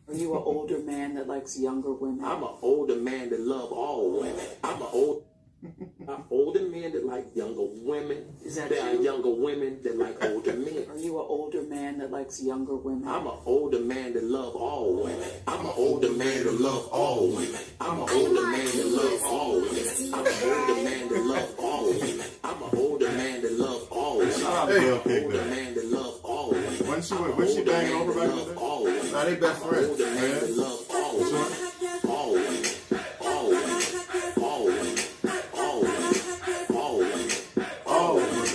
Are you an older man that likes younger women? I'm an older man that love all women. I'm older men that like younger women. Is that there are you? younger women that like older men. Are you an older man that likes younger women? I'm an older man that love all women. I'm an older man that love all women. I'm an older man that love all women. I'm an older man that love all women. I'm an older man that love all women. Shout out to I'm Bill an Pig, older man. man that love all women. When she banging over back in the day? All women. Nah, they best friends. Older man that love all women. All women. All women. All women. All women. All women. All women.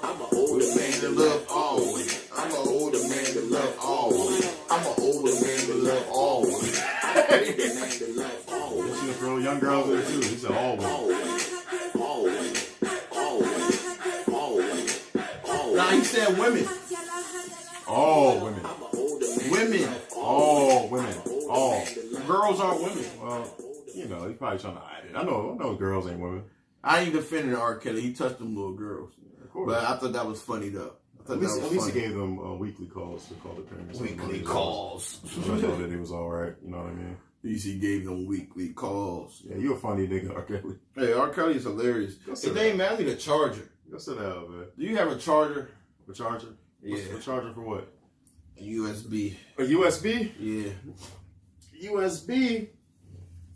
I'm an older man that love all women. I'm an older man that love all women. I'm an older man that love all women. I'm an older man that love all women. She was throwing young girls in there too. He said all women. All women. All women. All women. All women. All women. Nah, he said women. All women. I'm an older man. Women. All women. All. Girls aren't women. Well, he's probably trying to hide it. I know girls ain't women. I ain't defending R. Kelly. He touched them little girls. Of course. But I thought that was funny though. At least he gave them weekly calls to call their parents. weekly calls. So I know that it was all right. You know what I mean? At least he gave them weekly calls. Yeah, you a funny nigga, R. Kelly. Hey, R. Kelly is hilarious. Yes, Hey, sir. Dane, man, I need a charger. Go sit down, man. Do you have a charger? A charger? Yeah. A charger for what? A USB. A USB? Yeah. USB?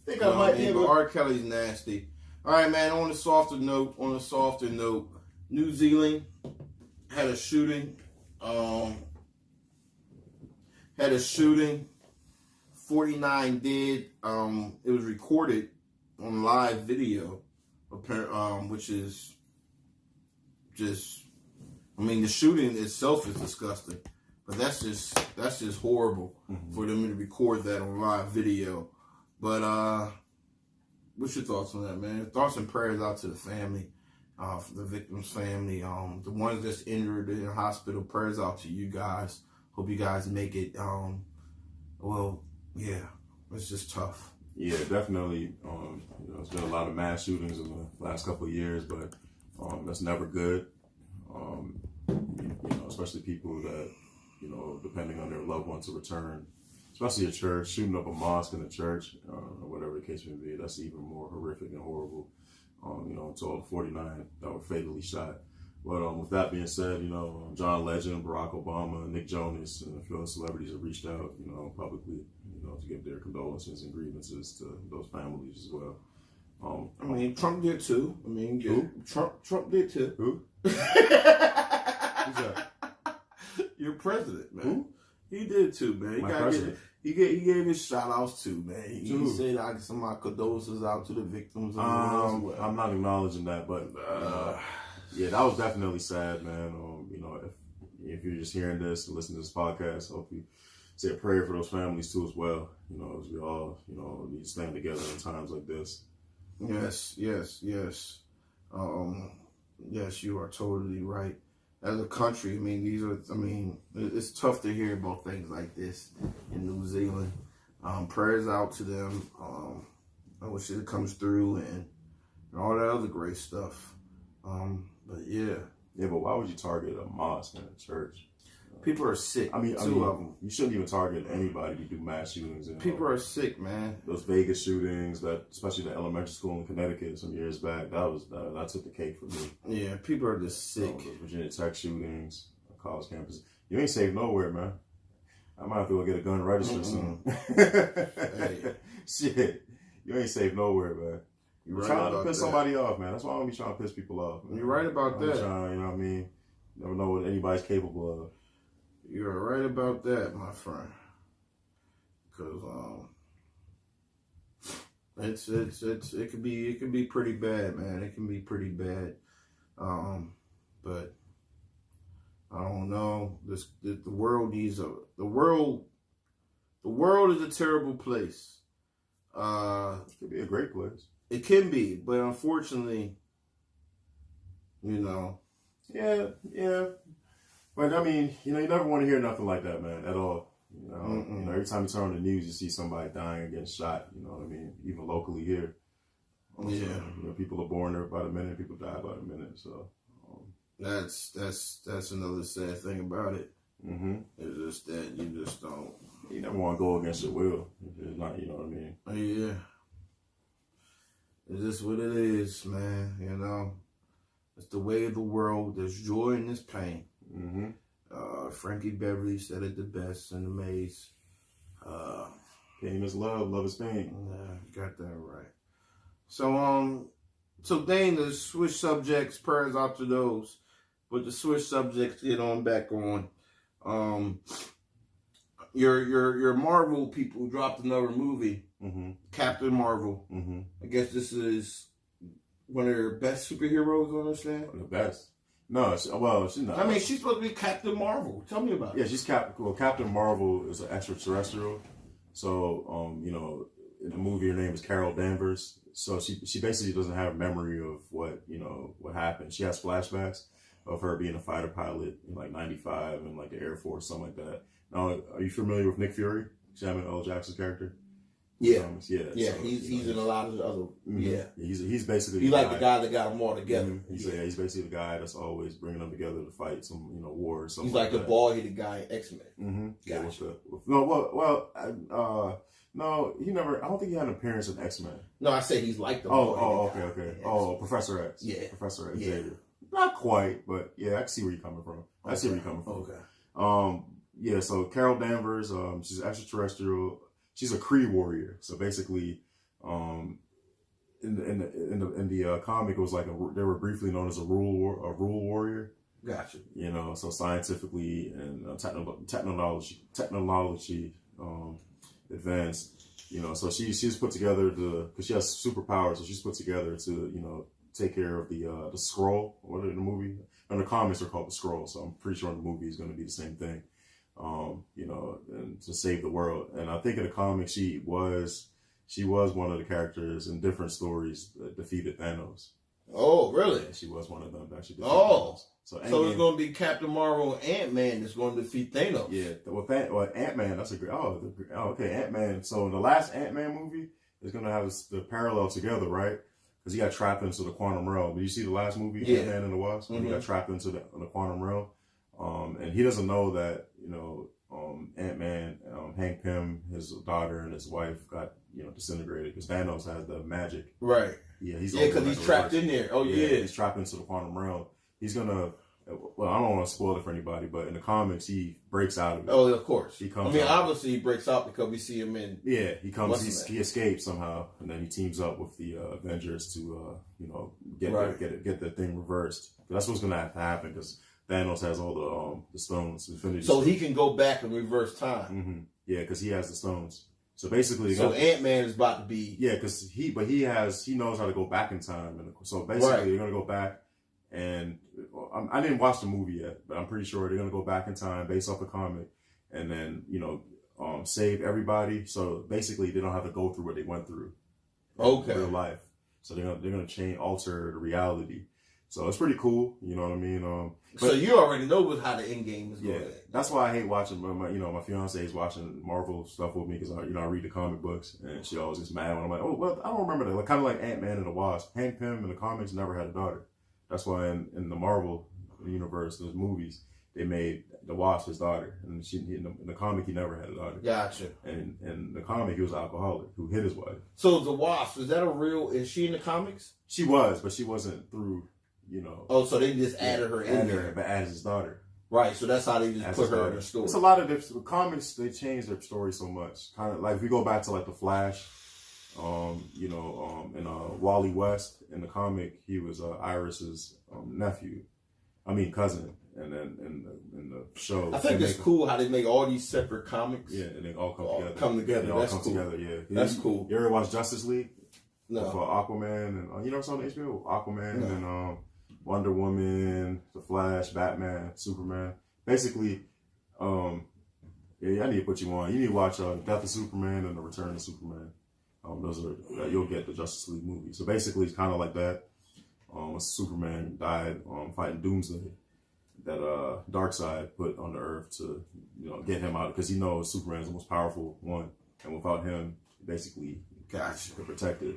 Think You know what I mean? But R. Kelly's nasty. All right, man. On a softer note, New Zealand had a shooting. 49 dead. It was recorded on live video, which is just. I mean, the shooting itself is disgusting, but that's just horrible for them to record that on live video. But what's your thoughts on that, man? Thoughts and prayers out to the family, for the victim's family, the ones that's injured in the hospital. Prayers out to you guys. Hope you guys make it. Well, yeah, it's just tough. Yeah, definitely. There's been a lot of mass shootings in the last couple of years, but that's never good. Especially people that, depending on their loved ones to return especially a church, shooting up a mosque in a church, or whatever the case may be. That's even more horrific and horrible. To all the 49 that were fatally shot. But with that being said, John Legend, Barack Obama, Nick Jonas, and a few other celebrities have reached out, publicly, to give their condolences and grievances to those families as well. Trump did too. Who? Trump did too. Who? Who's that? Your president, man. Who? He did too, man. My president. He gave his shout outs too, man. He said I send my condolences out to the victims. I'm not acknowledging that, but yeah, that was definitely sad, man. If you're just hearing this and listening to this podcast, I hope you say a prayer for those families too as well. As we all, need to stand together in times like this. Yes. Yes, you are totally right. As a country, it's tough to hear about things like this in New Zealand. Prayers out to them. I wish it comes through and all that other great stuff. But yeah. Yeah, but why would you target a mosque and a church? People are sick. Two of them. You shouldn't even target anybody who do mass shootings. People are sick, man. Those Vegas shootings, especially the elementary school in Connecticut some years back, that took the cake for me. Yeah, people are just sick. The Virginia Tech shootings, college campus. You ain't safe nowhere, man. I might have to go get a gun registered soon. Hey. Shit, you ain't safe nowhere, man. You're trying to piss somebody off, man. That's why I don't be trying to piss people off. Man. You're right about that. Trying, you know what I mean? Never know what anybody's capable of. You're right about that, my friend. Because it could be pretty bad, man. It can be pretty bad. But I don't know. The world needs the world is a terrible place. It could be a great place. It can be, but unfortunately, Yeah. But you never want to hear nothing like that, man, at all. Every time you turn on the news, you see somebody dying, getting shot. You know what I mean? Even locally here. Yeah. People are born there by the minute. People die by the minute. So that's another sad thing about it. Mm-hmm. It's just that you just don't. You never want to go against your will. It's not. You know what I mean? Yeah. It's just what it is, man. It's the way of the world. There's joy and there's pain. Mm-hmm. Frankie Beverly said it the best in the maze. Pain is love, love is pain. Yeah, you got that right. So Dane, to switch subjects, prayers out to those. But to switch subjects, get on back on. Your Marvel people dropped another movie, mm-hmm. Captain Marvel. Mm-hmm. I guess this is one of their best superheroes, I understand? The best. No, she's not. She's supposed to be Captain Marvel. Tell me about it. Yeah, she's Captain Marvel is an extraterrestrial. So, in the movie, her name is Carol Danvers. So she basically doesn't have memory of what happened. She has flashbacks of her being a fighter pilot in like 95 and like the Air Force, something like that. Now, are you familiar with Nick Fury? Samuel L. Jackson's character? Yeah. Yeah. So, he's in a lot of the other. Mm-hmm. Yeah. He's basically the guy that got them all together. Mm-hmm. He's basically the guy that's always bringing them together to fight some war or something. He's like the bald-headed guy in X-Men. Mm-hmm. Gotcha. No, he never. I don't think he had an appearance in X-Men. No, I said he's like the. Okay. Oh, Professor X. Yeah, Professor X. Yeah. Xavier. Not quite, but yeah, I can see where you're coming from. Okay. Yeah. So Carol Danvers, she's extraterrestrial. She's a Kree warrior. So basically, in the comic, it was like they were briefly known as a rule warrior. Gotcha. So scientifically and technology advanced. So she's put together because she has superpowers. So she's put together to take care of the Skrull. What in the movie? In the comics, they're called the Skrull. So I'm pretty sure in the movie is going to be the same thing. And to save the world. And I think in the comics she was one of the characters in different stories that defeated Thanos. Oh, really? Yeah, she was one of them that actually defeated Thanos. So it's going to be Captain Marvel and Ant-Man that's going to defeat Thanos. Yeah. Well, Ant-Man, that's a great... okay, Ant-Man. So in the last Ant-Man movie, it's going to have the parallel together, right? Because he got trapped into the quantum realm. Did you see the last movie, Ant-Man and the Wasp? Mm-hmm. He got trapped into the quantum realm. And he doesn't know that, Ant-Man, Hank Pym, his daughter and his wife got, disintegrated because Thanos has the magic. Right. Yeah, he's because he's trapped in there. Oh yeah. He's trapped into the quantum realm. He's gonna. Well, I don't want to spoil it for anybody, but in the comics, he breaks out of it. Oh, of course. He comes. Obviously, he breaks out because we see him in. Yeah, he comes. He escapes somehow, and then he teams up with the Avengers to, get the thing reversed. That's what's gonna have to happen because Thanos has all the stones, Infinity. So Stones. he can go back and reverse time. Mm-hmm. Yeah, because he has the stones. So basically, Ant-Man is about to be. Yeah, because he knows how to go back in time, and so basically they're gonna go back. And I didn't watch the movie yet, but I'm pretty sure they're gonna go back in time based off the comic, and then save everybody. So basically, they don't have to go through what they went through in real life. So they're gonna alter the reality. So it's pretty cool. You know what I mean? So you already know how the end game is going. Yeah, that's why I hate watching. My fiance is watching Marvel stuff with me because I read the comic books, and she always gets mad when I'm like, oh well, I don't remember that. Kind of like Ant-Man and the Wasp. Hank Pym in the comics never had a daughter. That's why in the Marvel universe, those movies, they made the Wasp his daughter, and in the comic he never had a daughter. Gotcha. And in the comic he was an alcoholic who hit his wife. So the Wasp, is that is she in the comics? She was, but she wasn't through. Oh, so they just added her in there, but added his daughter. Right. So that's how they just put her in the story. It's a lot of different comics. They change their story so much. Kind of like if we go back to like the Flash. Wally West in the comic, he was Iris's cousin, and then in the show, I think it's cool how they make all these separate comics. Yeah, and they all come together. They all That's come cool. together. Yeah, That's cool. You ever watch Justice League? No. With Aquaman and it's on HBO. Aquaman and Wonder Woman, The Flash, Batman, Superman. Basically, I need to put you on. You need to watch Death of Superman and The Return of Superman. Those are you'll get the Justice League movie. So basically, it's kind of like that. Superman died fighting Doomsday, that Darkseid put on the Earth to get him out because he knows Superman is the most powerful one, and without him, basically, to protect it.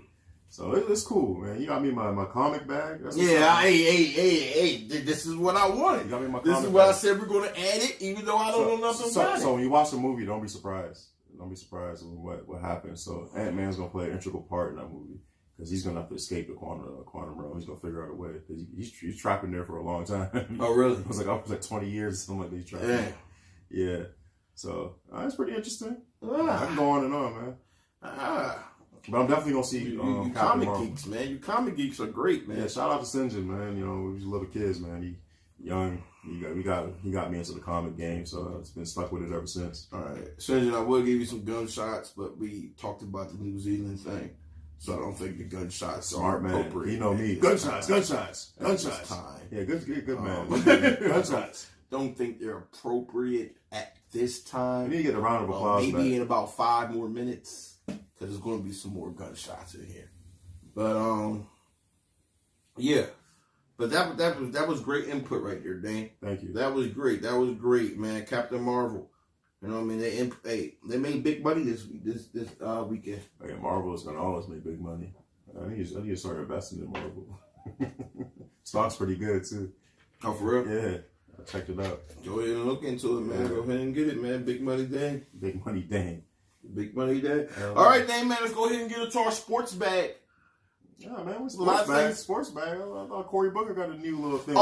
So it's cool, man. You got me my comic bag. That's hey, this is what I wanted. You got me my this comic is why bag. I said we're going to add it, even though I don't know nothing about it. So when you watch the movie, don't be surprised. Don't be surprised with what happens. So Ant-Man's gonna play an integral part in that movie because he's gonna have to escape the quantum realm. He's gonna figure out a way because he's trapped in there for a long time. Oh, really? It was like 20 years or something like that. He's trapped. Yeah. So it's pretty interesting. I can go on and on, man. But I'm definitely gonna see you comic geeks, man. You comic geeks are great, man. Yeah. Shout out to Sinjin, man. We was little kids, man. He young. He got me into the comic game, so it's been stuck with it ever since. All right, Sinjin, I will give you some gunshots, but we talked about the New Zealand thing, so I don't think the gunshots are appropriate. You know me. Gunshots. Time. Yeah, good man. Gunshots. Don't think they're appropriate at this time. We need to get a round of applause. Maybe in about 5 more minutes, because there's going to be some more gunshots in here. But yeah. But that was great input right there, Dane. Thank you. That was great, man. Captain Marvel. You know what I mean? They made big money this weekend. Yeah, Marvel is gonna always make big money. I need to start investing in Marvel. Stock's pretty good too. Oh, for real? Yeah, I checked it out. Go ahead and look into it, man. Go ahead and get it, man. Big money, Dane. Big money, Dane. Big money, Dane. All right, Dane, man. Let's go ahead and get into our sports bag. Yeah, man, what's sports bag? I thought Cory Booker got a new little thing.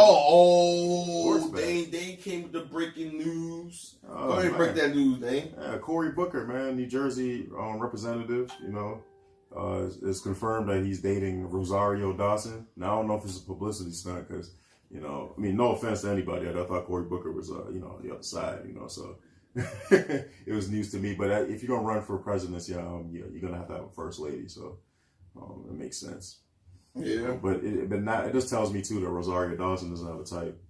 Dane came with the breaking news. Go ahead and break that news, Dane. Yeah, Cory Booker, man, New Jersey representative, it's confirmed that he's dating Rosario Dawson. Now, I don't know if it's a publicity stunt because, no offense to anybody. I thought Cory Booker was, on the other side, so it was news to me. But if you're going to run for presidency, you're going to have a first lady, so. It makes sense. Yeah. But it just tells me, too, that Rosario Dawson doesn't have a type.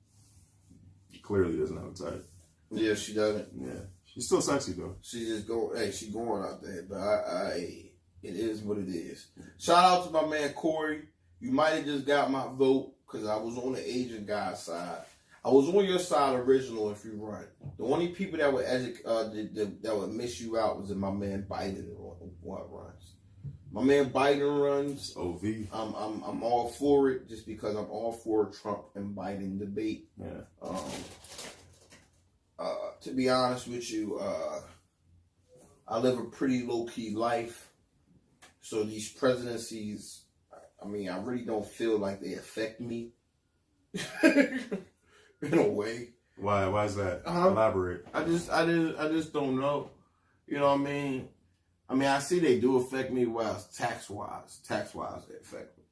She clearly doesn't have a type. Yeah, she doesn't. Yeah. She's still sexy, though. She's going out there. But it is what it is. Shout out to my man, Corey. You might have just got my vote because I was on the Asian guy's side. I was on your side original if you run. The only people that would that would miss you out was if my man Biden runs. My man Biden runs. OV. I'm all for it just because I'm all for Trump and Biden debate. Yeah. to be honest with you, I live a pretty low-key life. So these presidencies, I mean, I really don't feel like they affect me in a way. Why is that? Elaborate. I just don't know. You know what I mean? I see they do affect me. Well, tax-wise, they affect me.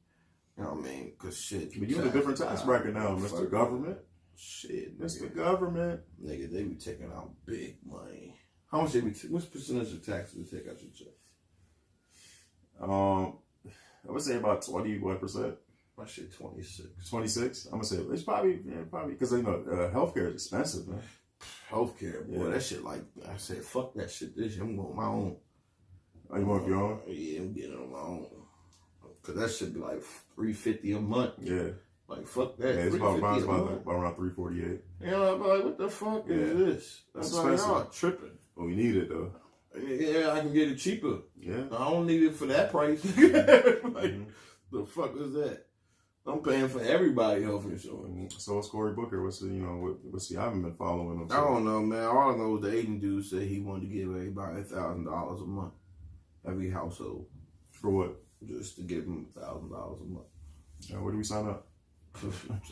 You know what I mean? Because shit. But you in a different tax bracket now, Mr. Government. Shit, Mr. Government. Nigga, they be taking out big money. How much they be? What's percentage of taxes they take out your check? I would say about 21%. My shit 26. 26. I'm gonna say it's probably because healthcare is expensive, man. Healthcare, boy, that shit like I said, fuck that shit. This shit, I'm going my own. Oh, you want your own? Yeah, I'm getting on my own. Cause that should be like $350 a month. Yeah. Like fuck that. Yeah, it's about around $348. Yeah, I'm like, what the fuck is this? That's like, expensive. y'all tripping. Well, we need it though. Yeah, I can get it cheaper. Yeah. I don't need it for that price. The fuck is that? I'm paying for everybody health insurance. So what's Cory Booker? What's I haven't been following him. I don't know, man. All I know is the agent dude said he wanted to give everybody $1,000 a month, every household. For what? Just to give them $1,000 a month. Where do we sign up?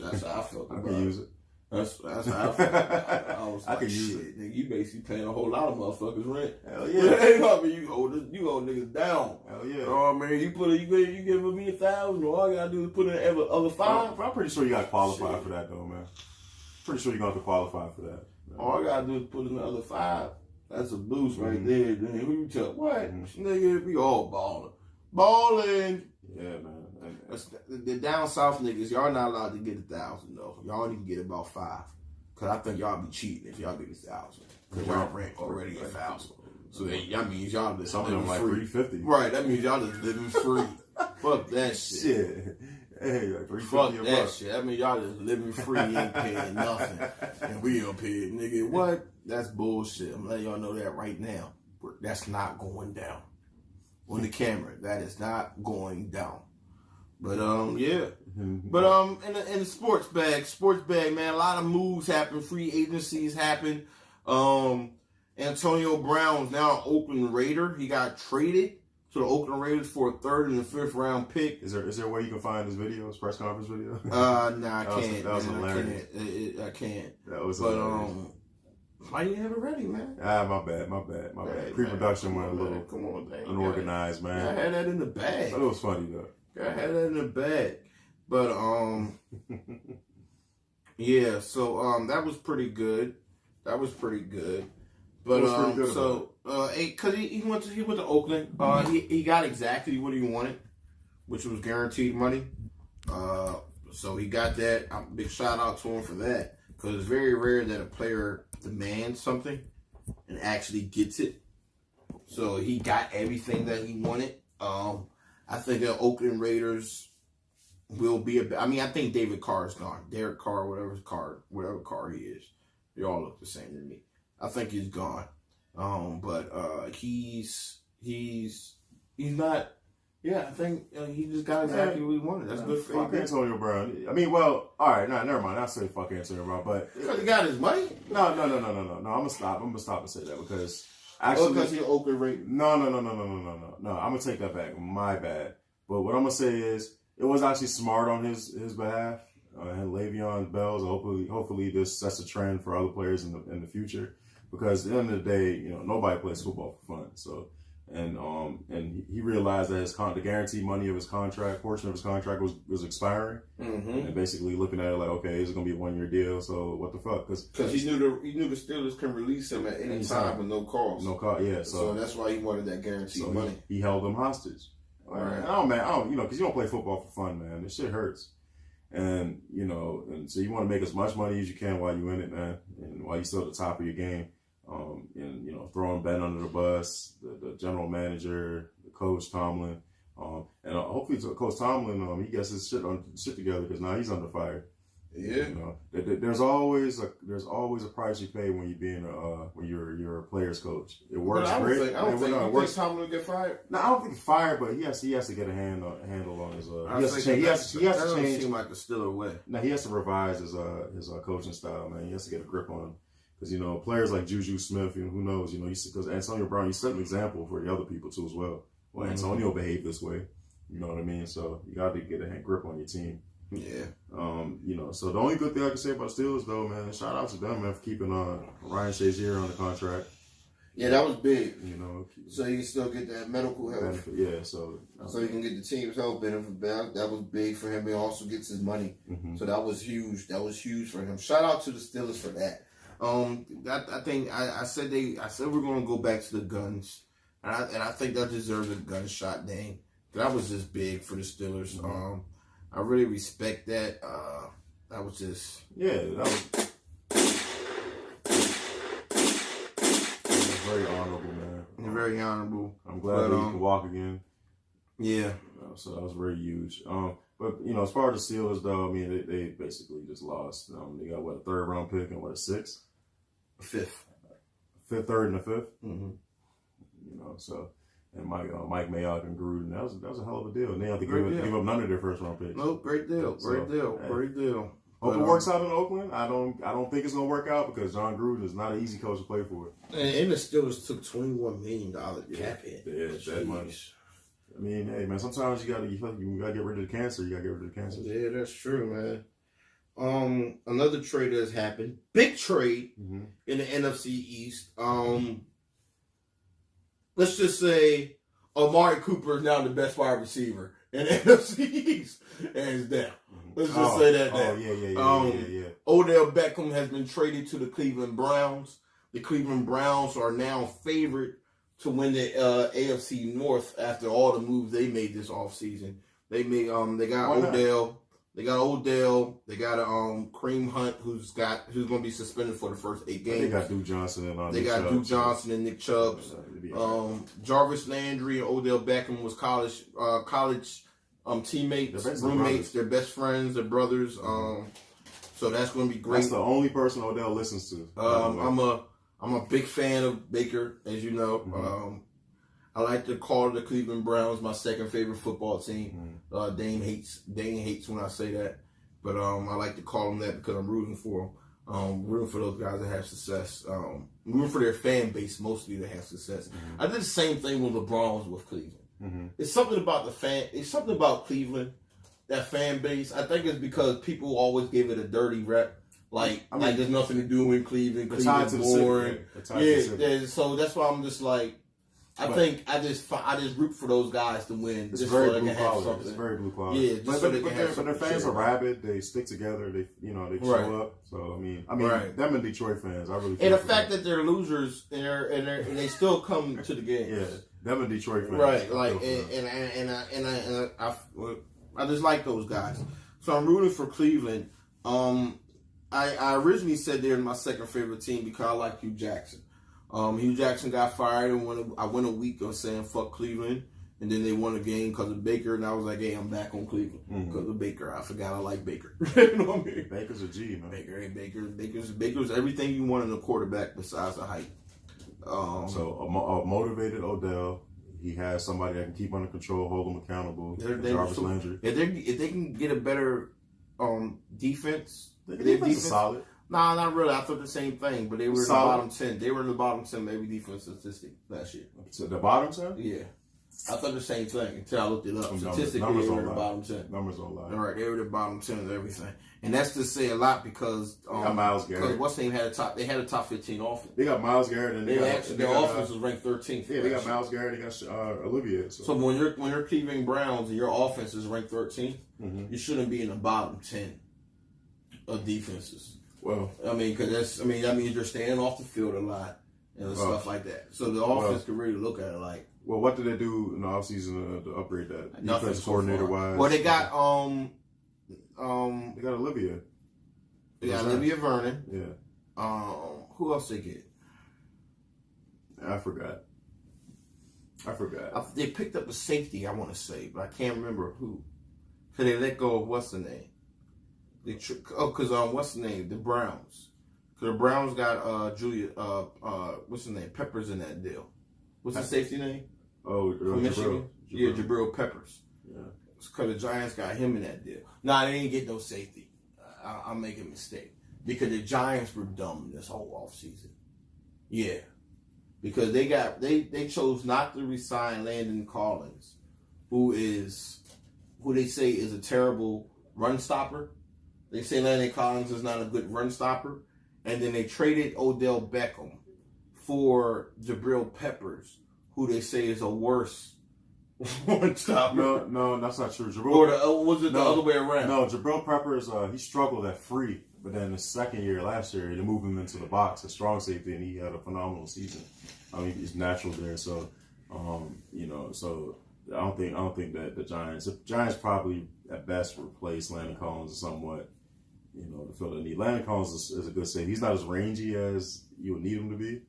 That's how I felt about it. I can use it. That's how I felt. I was like, can use shit, nigga, you basically paying a whole lot of motherfuckers rent. Hell yeah. I mean, you hold niggas down. Hell yeah. You know what I mean? You give me $1,000, all I gotta do is put in every other $5. I'm pretty sure you gotta qualify for that though, man. Pretty sure you're gonna have to qualify for that. All I gotta do is put in the other $5. That's a boost right there. Then who you tell? What? Nigga, we all balling. Yeah, man. The down south niggas, y'all not allowed to get 1,000 though. Y'all need to get about 5. Cause I think y'all be cheating if y'all get 1,000. Cause y'all rent already 1,000. So that means y'all just some of them like $350. Right, that means y'all just living free. Fuck that shit. Hey, like $350 Fuck a that month. shit. That means y'all just living free, ain't paying nothing. And we up here, nigga. What? That's bullshit. I'm letting y'all know that right now. That's not going down. On the camera, that is not going down. But yeah. But in the sports bag, man, a lot of moves happen, free agencies happen. Antonio Brown's now an Oakland Raider. He got traded to the Oakland Raiders for a 3rd and a 5th round pick. Is there a way you can find his video, his press conference video? Nah, I can't. That was hilarious. I can't. That was hilarious. Why you have it ready, man? My bad. Pre-production went a little come on, dang, unorganized, man. I had that in the bag. But it was funny though. I had that in the bag. But yeah, so that was pretty good. But cause he went to Oakland. He got exactly what he wanted, which was guaranteed money. So he got that. Big shout out to him for that. Cause it's very rare that a player demands something and actually gets it. So he got everything that he wanted. I think the Oakland Raiders will be I think David Carr is gone. Derek Carr, whatever car he is. They all look the same to me. I think he's gone. But he's not. Yeah, I think he just got exactly what he wanted. That's good for fuck Antonio Brown. I mean, well, all right, never mind. I say fuck Antonio Brown, but because he got his money. No. I'm gonna stop and say that because actually, because he's Oakland Raider. No. I'm gonna take that back. My bad. But what I'm gonna say is it was actually smart on his behalf. And Le'Veon Bell, hopefully this sets a trend for other players in the future. Because at the end of the day, nobody plays football for fun. So, and he realized that the guaranteed money of his contract, portion of his contract was expiring, and basically looking at it like, okay, this is gonna be a 1-year deal. So what the fuck? Because he knew the Steelers can release him at any time with no cost. No cost, yeah. So that's why he wanted that guaranteed money. He held them hostage. All right. Because you don't play football for fun, man. This shit hurts. And so you want to make as much money as you can while you're in it, man, and while you're still at the top of your game. And throwing Ben under the bus, the general manager, the coach Tomlin, and hopefully Coach Tomlin he gets his shit together because now he's under fire. Yeah, there's always a price you pay when you're a player's coach. It works great. I don't think Tomlin will get fired. No, I don't think he's fired, but he has to get a handle on his. He has to change. Seem like a Steeler way. Now he has to revise his coaching style, man. He has to get a grip on Because, you know, players like Juju Smith, you know, who knows, you know, because Antonio Brown, you set an example for the other people too as well. Well, Antonio behaved this way. You know what I mean? So you got to get a grip on your team. Yeah. You know, so the only good thing I can say about Steelers, though, man, shout out to them, man, for keeping Ryan Shazier on the contract. Yeah, that was big. You know, so you can still get that medical help. Benefit, yeah, so you can get the team's help benefit back. That was big for him. He also gets his money. So that was huge. That was huge for him. Shout out to the Steelers for that. I think I said we're going to go back to the guns, and I think that deserves a gunshot name. That was just big for the Steelers. I really respect that. That was just that was very honorable, man. Very honorable. I'm glad that he can walk again. Yeah. So that was very huge. But, you know, as far as the Steelers, though, I mean, they basically just lost. They got, what, a third-round pick and, what, a sixth? Fifth, third, and a fifth? You know, so, and Mike Mayock and Gruden, that was a hell of a deal. And they have to give up none of their first-round picks. No, great deal. Great deal. Hope it works out in Oakland. I don't think it's gonna work out because John Gruden is not an easy coach to play for. And the Steelers took $21 million cap hit. Yeah, that much. I mean, hey man, sometimes you gotta get rid of the cancer. You gotta get rid of the cancer. Yeah, that's true, man. Another trade has happened. Big trade in the NFC East. Let's just say Amari Cooper is now the best wide receiver in the NFC East, hands down. Let's just say that. Yeah. Odell Beckham has been traded to the Cleveland Browns. The Cleveland Browns are now favored to win the AFC North after all the moves they made this offseason. They got Odell. They got Odell. They got Kareem Hunt, who's going to be suspended for the first 8 games. They got Duke Johnson and They got Duke Johnson and Nick Chubbs. Jarvis Landry and Odell Beckham was college teammates, roommates, they're best friends, they're brothers. So that's going to be great. That's the only person Odell listens to. I'm a big fan of Baker, as you know. I like to call the Cleveland Browns my second favorite football team. Dane hates when I say that, but I like to call them that because I'm rooting for them. Rooting for those guys that have success. Rooting for their fan base mostly that have success. I did the same thing with the Browns with Cleveland. It's something about it's something about Cleveland, that fan base. I think it's because people always give it a dirty rep. Like there's nothing to do in Cleveland. Cleveland's boring. Yeah, so that's why I'm just like, I just root for those guys to win. It's very blue collar. It's very blue collar. Yeah, but their fans are rabid. They stick together. They show up. So I mean, them and Detroit fans, I really. And the fact that they're losers and they still come to the game. Yeah, them and Detroit fans. Right, like I just like those guys. So I'm rooting for Cleveland. I originally said they're my second favorite team because I like Hugh Jackson. Hugh Jackson got fired, and I went a week of saying fuck Cleveland, and then they won a game because of Baker, and I was like, hey, I'm back on Cleveland because of Baker. I forgot I like Baker. You know what I mean? Baker's a G, man. Baker's everything you want in a quarterback besides the height. So a motivated Odell. He has somebody that can keep under control, hold him accountable. Jarvis Landry. If they can get a better defense, their defense is solid. Nah, not really. I thought the same thing, but they were in the bottom 10. They were in the bottom 10 maybe defense statistic last year. So the bottom 10? Yeah. I thought the same thing until I looked it up. Statistically, they were in the bottom 10. Numbers don't lie. All right, they were the bottom 10 of everything. And that's to say a lot because Myles Garrett. Because what's name had a top 15 offense. They got Myles Garrett and their offense was ranked 13th. Yeah, they got Myles Garrett. They got Olivier. So when you're Cleveland Browns and your offense is ranked 13th, you shouldn't be in the bottom 10 of defenses. Well, I mean, because that means you're staying off the field a lot and stuff like that. So the offense can really look at it like. Well, what did they do in the offseason to upgrade that? Nothing defense coordinator wise. Well, they got they got Olivier. They got Olivia Vernon. Yeah. Who else they get? I forgot. They picked up a safety, I want to say, but I can't remember who. So they let go of what's the name? Because what's the name? The Browns. Because the Browns got Julia. What's the name? Peppers in that deal. What's the safety name? From Michigan. Yeah, Jabril Peppers. Yeah. Because the Giants got him in that deal. Nah, they didn't get no safety. I'm making a mistake. because the Giants were dumb this whole offseason. Yeah. Because they chose not to resign Landon Collins, who they say is a terrible run stopper. They say Landon Collins is not a good run stopper. And then they traded Odell Beckham for Jabril Peppers, who they say is a worse run stopper. No, that's not true. Or was it the other way around? No, Jabril Peppers, he struggled at free. But then the second year, last year, they moved him into the box as strong safety, and he had a phenomenal season. I mean, he's natural there. So, so I don't think that the Giants probably at best replace Landon Collins somewhat, to fill the need. Landon Collins is a good safety. He's not as rangy as you would need him to be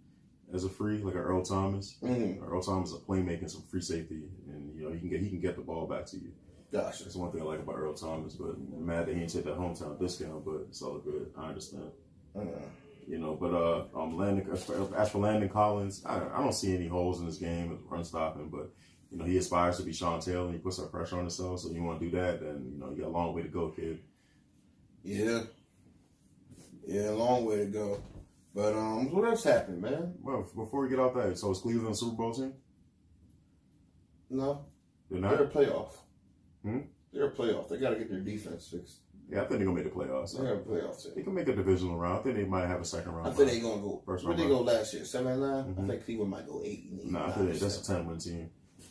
as a free, like an Earl Thomas. Mm-hmm. Earl Thomas is a playmaking, some free safety, and he can get the ball back to you. Gotcha. That's one thing I like about Earl Thomas, but I'm mad that he didn't take that hometown discount, but it's all good. I understand. As for Landon Collins, I don't see any holes in his game with run stopping, but he aspires to be Sean Taylor and he puts that pressure on himself. So you want to do that, then you got a long way to go, kid. Yeah, a long way to go. But what else happened, man? Well, before we get off that, so is Cleveland a Super Bowl team? No, They're not. they're a playoff. Hmm? They're a playoff. They got to get their defense fixed. Yeah, I think they're gonna make the playoffs. They're a playoff team. They can make a divisional round. I think they might have a second round. I think they're gonna go. First Where round. they go last year? 7-9. Mm-hmm. I think Cleveland might go 8-8. No, I think that's a 10-win team.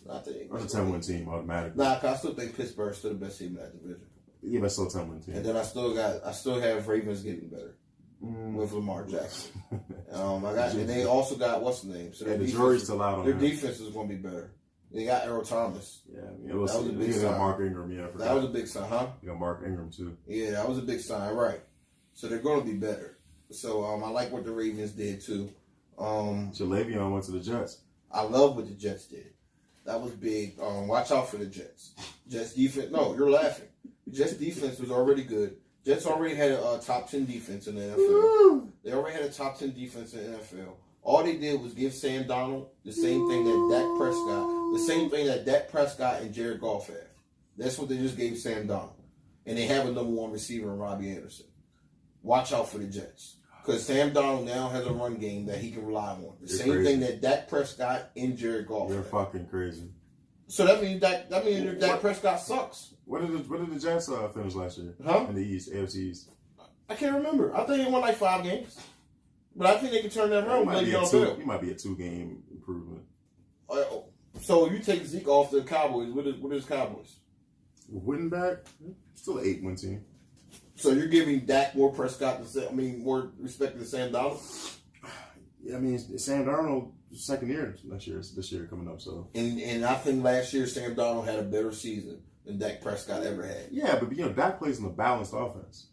I think That's a 10-win team automatically. Nah, cause I still think Pittsburgh's still the best team in that division. Yeah, that's still a 10-win team. And then I still have Ravens getting better with Lamar Jackson. And they also got what's the name? So the jury's still out on their him. defense is going to be better. They got Earl Thomas. Yeah, I mean, it was That was a big they sign. got Mark Ingram. Yeah, I forgot. That was a big sign, huh? You got Mark Ingram too. Yeah, that was a big sign, right? So they're going to be better. So I like what the Ravens did too. Le'Veon went to the Jets. I love what the Jets did. That was big. Watch out for the Jets. Jets defense. No, you're laughing. Jets defense was already good. Jets already had a top 10 defense in the NFL. Woo! They already had a top 10 defense in the NFL. All they did was give Sam Darnold the same thing that Dak Prescott and Jared Goff have. That's what they just gave Sam Darnold. And they have a number one receiver in Robbie Anderson. Watch out for the Jets. Because Sam Darnold now has a run game that he can rely on. The You're same crazy. thing that Dak Prescott and Jared Goff You're have. fucking crazy. So that means Dak Prescott sucks. What did the Jets finish last year? Huh? In the East, AFC East. I can't remember. I think they won like 5 games. But I think they can turn that around with Le'Veon Bell. You might be a 2-game improvement. So you take Zeke off the Cowboys. What is Cowboys? Wooden back, still an 8-win team. So you're giving Dak more more respect than Sam Darnold? Yeah, I mean, Sam Darnold second year this year coming up. So and I think last year Sam Darnold had a better season than Dak Prescott ever had. yeah, but Dak plays in a balanced offense.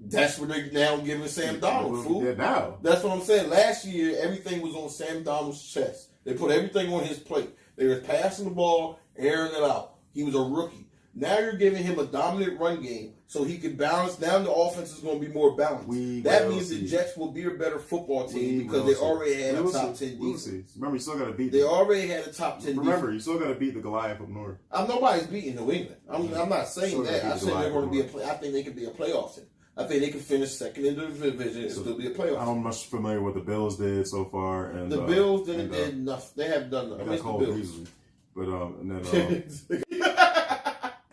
That's what they're now giving Sam Darnold, fool. Yeah, now. That's what I'm saying. Last year, everything was on Sam Darnold's chest. They put everything on his plate. They were passing the ball, airing it out. He was a rookie. Now you're giving him a dominant run game so he can balance. Now the offense is going to be more balanced. That means the Jets will be a better football team because they already had a top 10 defense. Remember, you still got to beat. They already had a top 10 Remember, defense. you still got to beat the Goliath up north. Nobody's beating New England. I'm not saying Still that. gotta I beat said they're going to be Goliath. I think they could be a playoff team. I think they could finish second in the division and still be a playoff team. I'm much familiar with what the Bills did so far, and The Bills did nothing. They have done nothing. They got cold Bills. easily. But and then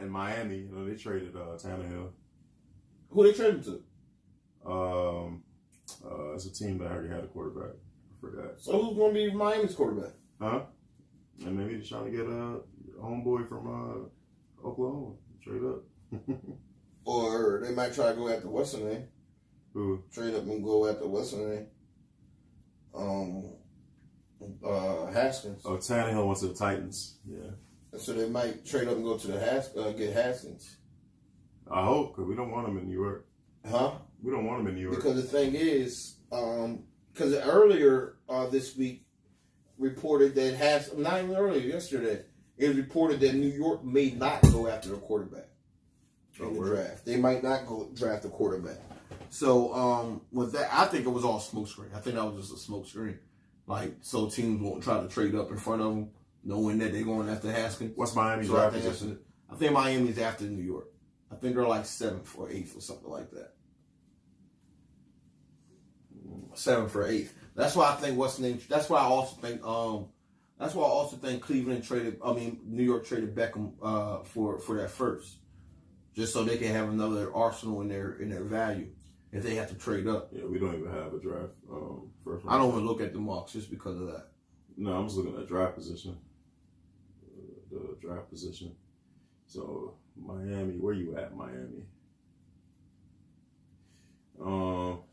in Miami, they traded Tannehill. Who they traded to? It's a team that already had a quarterback. I forgot. So who's going to be Miami's quarterback? Huh? And maybe they're trying to get a homeboy from Oklahoma. Trade up. Or they might try to go after what's her name? Who? Trade up and go after what's her name? Haskins. Oh, Tannehill went to the Titans. Yeah. So they might trade up and go to the get Haskins. I hope, because we don't want him in New York. Huh? We don't want him in New York. Because the thing is, because earlier this week reported that not even earlier, yesterday, it was reported that New York may not go after a quarterback in the draft. They might not go draft a quarterback. So with that, I think it was all smoke screen. I think that was just a smoke screen. Like, so teams won't try to trade up in front of them, knowing that they're going after Haskins. What's Miami's So draft I position? think Miami's after New York. I think they're like 7th or 8th or something like that. 7 for 8th. That's why I think what's the name. That's why I also think. That's why I also think Cleveland traded. New York traded Beckham for that first, just so they can have another arsenal in their value if they have to trade up. Yeah, we don't even have a draft first round. I don't want to look at the marks just because of that. No, I'm just looking at draft position. The draft position. So Miami, where you at, Miami?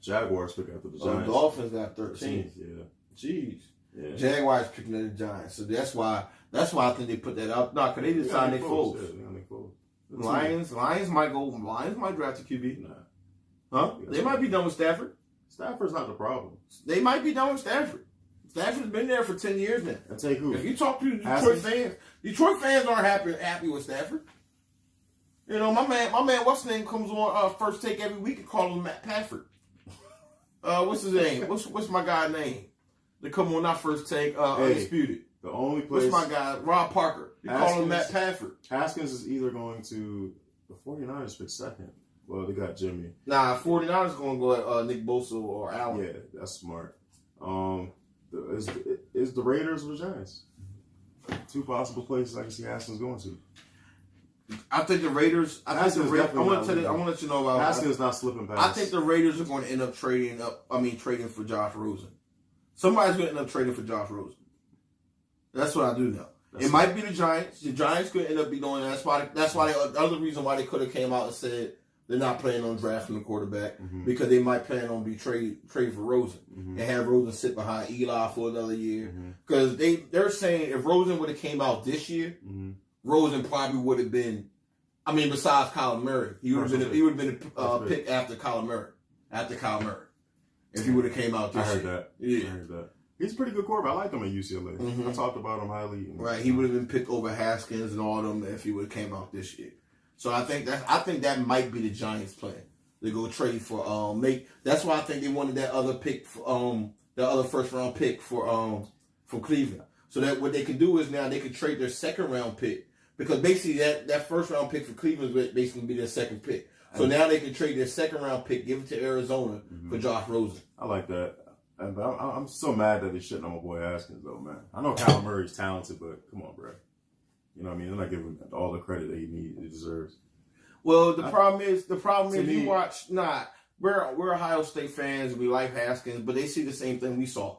Jaguars pick after the Giants. Dolphins got 13th. Yeah. Jeez. Yeah. Jaguars picking at the Giants, so that's why I think they put that up. No, because they just signed Nick Foles. Yeah, they got Nick Foles. Lions might draft a QB. Nah. Huh? They might be done with Stafford. Stafford's not the problem. They might be done with Stafford. Stafford's been there for 10 years now. I take who? If you talk to Detroit fans aren't happy with Stafford. You know, my man, what's his name, comes on First Take every week and calls him Matt Pafford. What's his name? What's my guy's name? They come on our First Take, Undisputed. The only place. What's my guy? Rob Parker. You call him Matt Pafford. Haskins is either going to the 49ers pick second. Well, they got Jimmy. Nah, 49ers going to go at Nick Bosa or Allen. Yeah, that's smart. Is the Raiders or the Giants? 2 possible places I can see Haskins going to. I think the Raiders. I want to let you know about Haskins not slipping past. I think the Raiders are going to end up trading for Josh Rosen. Somebody's going to end up trading for Josh Rosen. That's what I do know. It might be the Giants. The Giants could end up be doing that. That's why the other reason why they could have came out and said they're not planning on drafting the quarterback because they might plan on be trade for Rosen and have Rosen sit behind Eli for another year. Because they're saying if Rosen would have came out this year, Rosen probably would have been. I mean, besides Kyler Murray, he would have been a pick after Kyler Murray. If he would have came out this year. I heard that. He's a pretty good quarterback. I like him at UCLA. I talked about him highly. Right, he would have been picked over Haskins and all of them if he would have came out this year. So I think that might be the Giants' plan. They go trade for That's why I think they wanted that other pick, the other first round pick from Cleveland. So that what they can do is now they can trade their second round pick because basically that first round pick for Cleveland is basically be their second pick. So now they can trade their second round pick, give it to Arizona for Josh Rosen. I like that. But I'm so mad that they're shitting on my boy Haskins, though, man. I know Kyler Murray's talented, but come on, bro. You know what I mean? They're not giving him all the credit that he deserves. Well, the problem is you watch. We're Ohio State fans. We like Haskins, but they see the same thing we saw.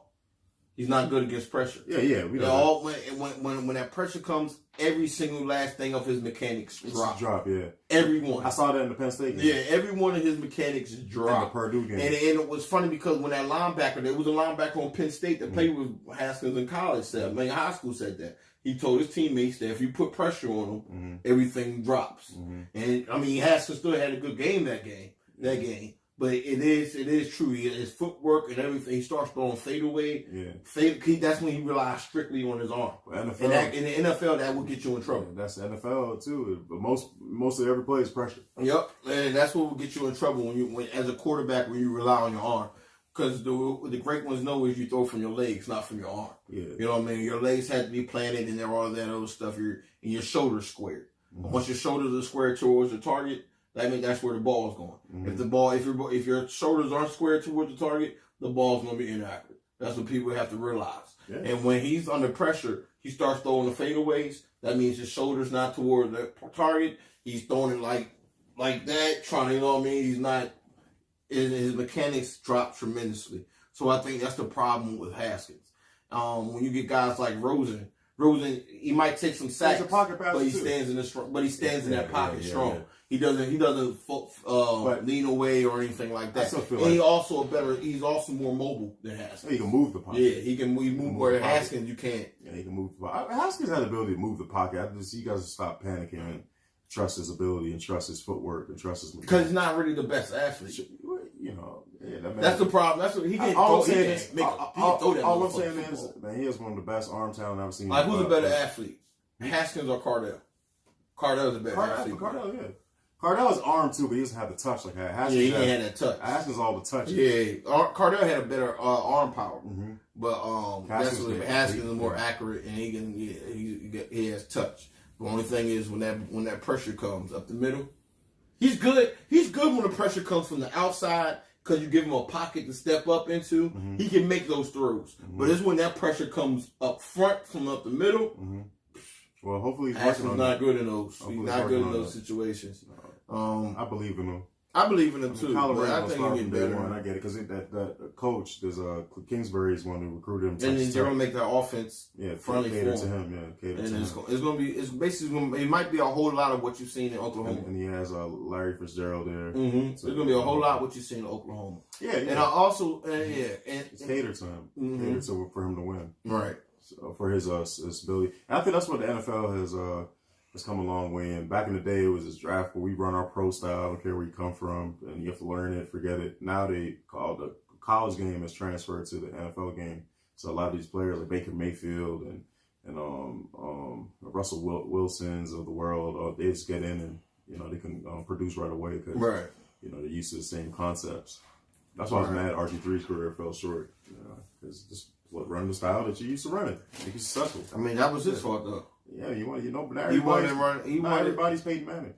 He's not good against pressure. Yeah. We know when that pressure comes, every single last thing of his mechanics drop. Yeah. Every one. I saw that in the Penn State game. Yeah, every one of his mechanics drop. In the Purdue game. And it was funny because when that linebacker, there was a linebacker on Penn State that played with Haskins in college. High school said that. He told his teammates that if you put pressure on him, everything drops. And I mean, Haskins still had a good game that game. But it is true. His footwork and everything. He starts throwing fadeaway. Yeah. That's when he relies strictly on his arm. NFL, and in the NFL, that will get you in trouble. That's the NFL too. But most of every play is pressure. Yep, and that's what will get you in trouble when as a quarterback when you rely on your arm. Because the great ones know is you throw from your legs, not from your arm. Yeah. You know what I mean? Your legs have to be planted and all that other stuff. And your shoulders squared. Once your shoulders are squared towards the target, I mean, that's where the ball's going. If your shoulders aren't squared towards the target, the ball's going to be inaccurate. That's what people have to realize. Yeah. And when he's under pressure, he starts throwing the fadeaways. That means his shoulders not toward the target. He's throwing it like that, trying to, you know what I mean? He's not, his mechanics drop tremendously. So I think that's the problem with Haskins. When you get guys like Rosen, he might take some sacks, but he stands in that pocket strong. Yeah. He doesn't lean away or anything like that. And he's also more mobile than Haskins. He can move the pocket. Yeah, he can move where Haskins you can't. Yeah, he can move the pocket. Haskins had the ability to move the pocket. You guys to stop panicking and trust his ability and trust his footwork and trust his mechanics. Because he's not really the best athlete. You know, that's the problem. That's what he can't all throw. All I'm saying is, man, he has one of the best arm talent I've seen. Like, who's a better athlete, Haskins or Cardell? Cardell's a better athlete. Cardell, yeah. Cardell is armed too, but he doesn't have the touch like Haskins. Yeah, he ain't had that touch. Haskins all the touch. Yeah, Cardell had a better arm power, but Haskins is more accurate and he has touch. The only thing is when that pressure comes up the middle, he's good. He's good when the pressure comes from the outside because you give him a pocket to step up into, he can make those throws. But it's when that pressure comes up front from up the middle. Well, hopefully he's Haskins working on not good in those. He's not good in those that. situations. I believe in him. I believe in him too. Kyler But I Murray's think gonna he start get from day better. one. I get it because that coach, there's Kingsbury is one who recruited him. And then they're gonna make that offense friendly for cater him. to him. Yeah, cater And to it's him. gonna be. It's basically gonna. It might be a whole lot of what you've seen in Oklahoma. And he has Larry Fitzgerald there. So there's gonna be a whole lot of what you've seen in Oklahoma. Yeah, And I also, and it's cater to him, cater to for him to win. right. So for his ability, and I think that's what the NFL has come a long way in. Back in the day, it was this draft where we run our pro style. I don't care where you come from, and you have to learn it, forget it. Now they call the college game has transferred to the NFL game. So a lot of these players like Baker Mayfield and Russell Wilsons of the world, they just get in and they can produce right away because they're used to the same concepts. That's why I was mad RG3's career fell short because just run the style that you used to run it, make you successful. I mean, that was his fault though. Yeah, but now everybody's Peyton Manning.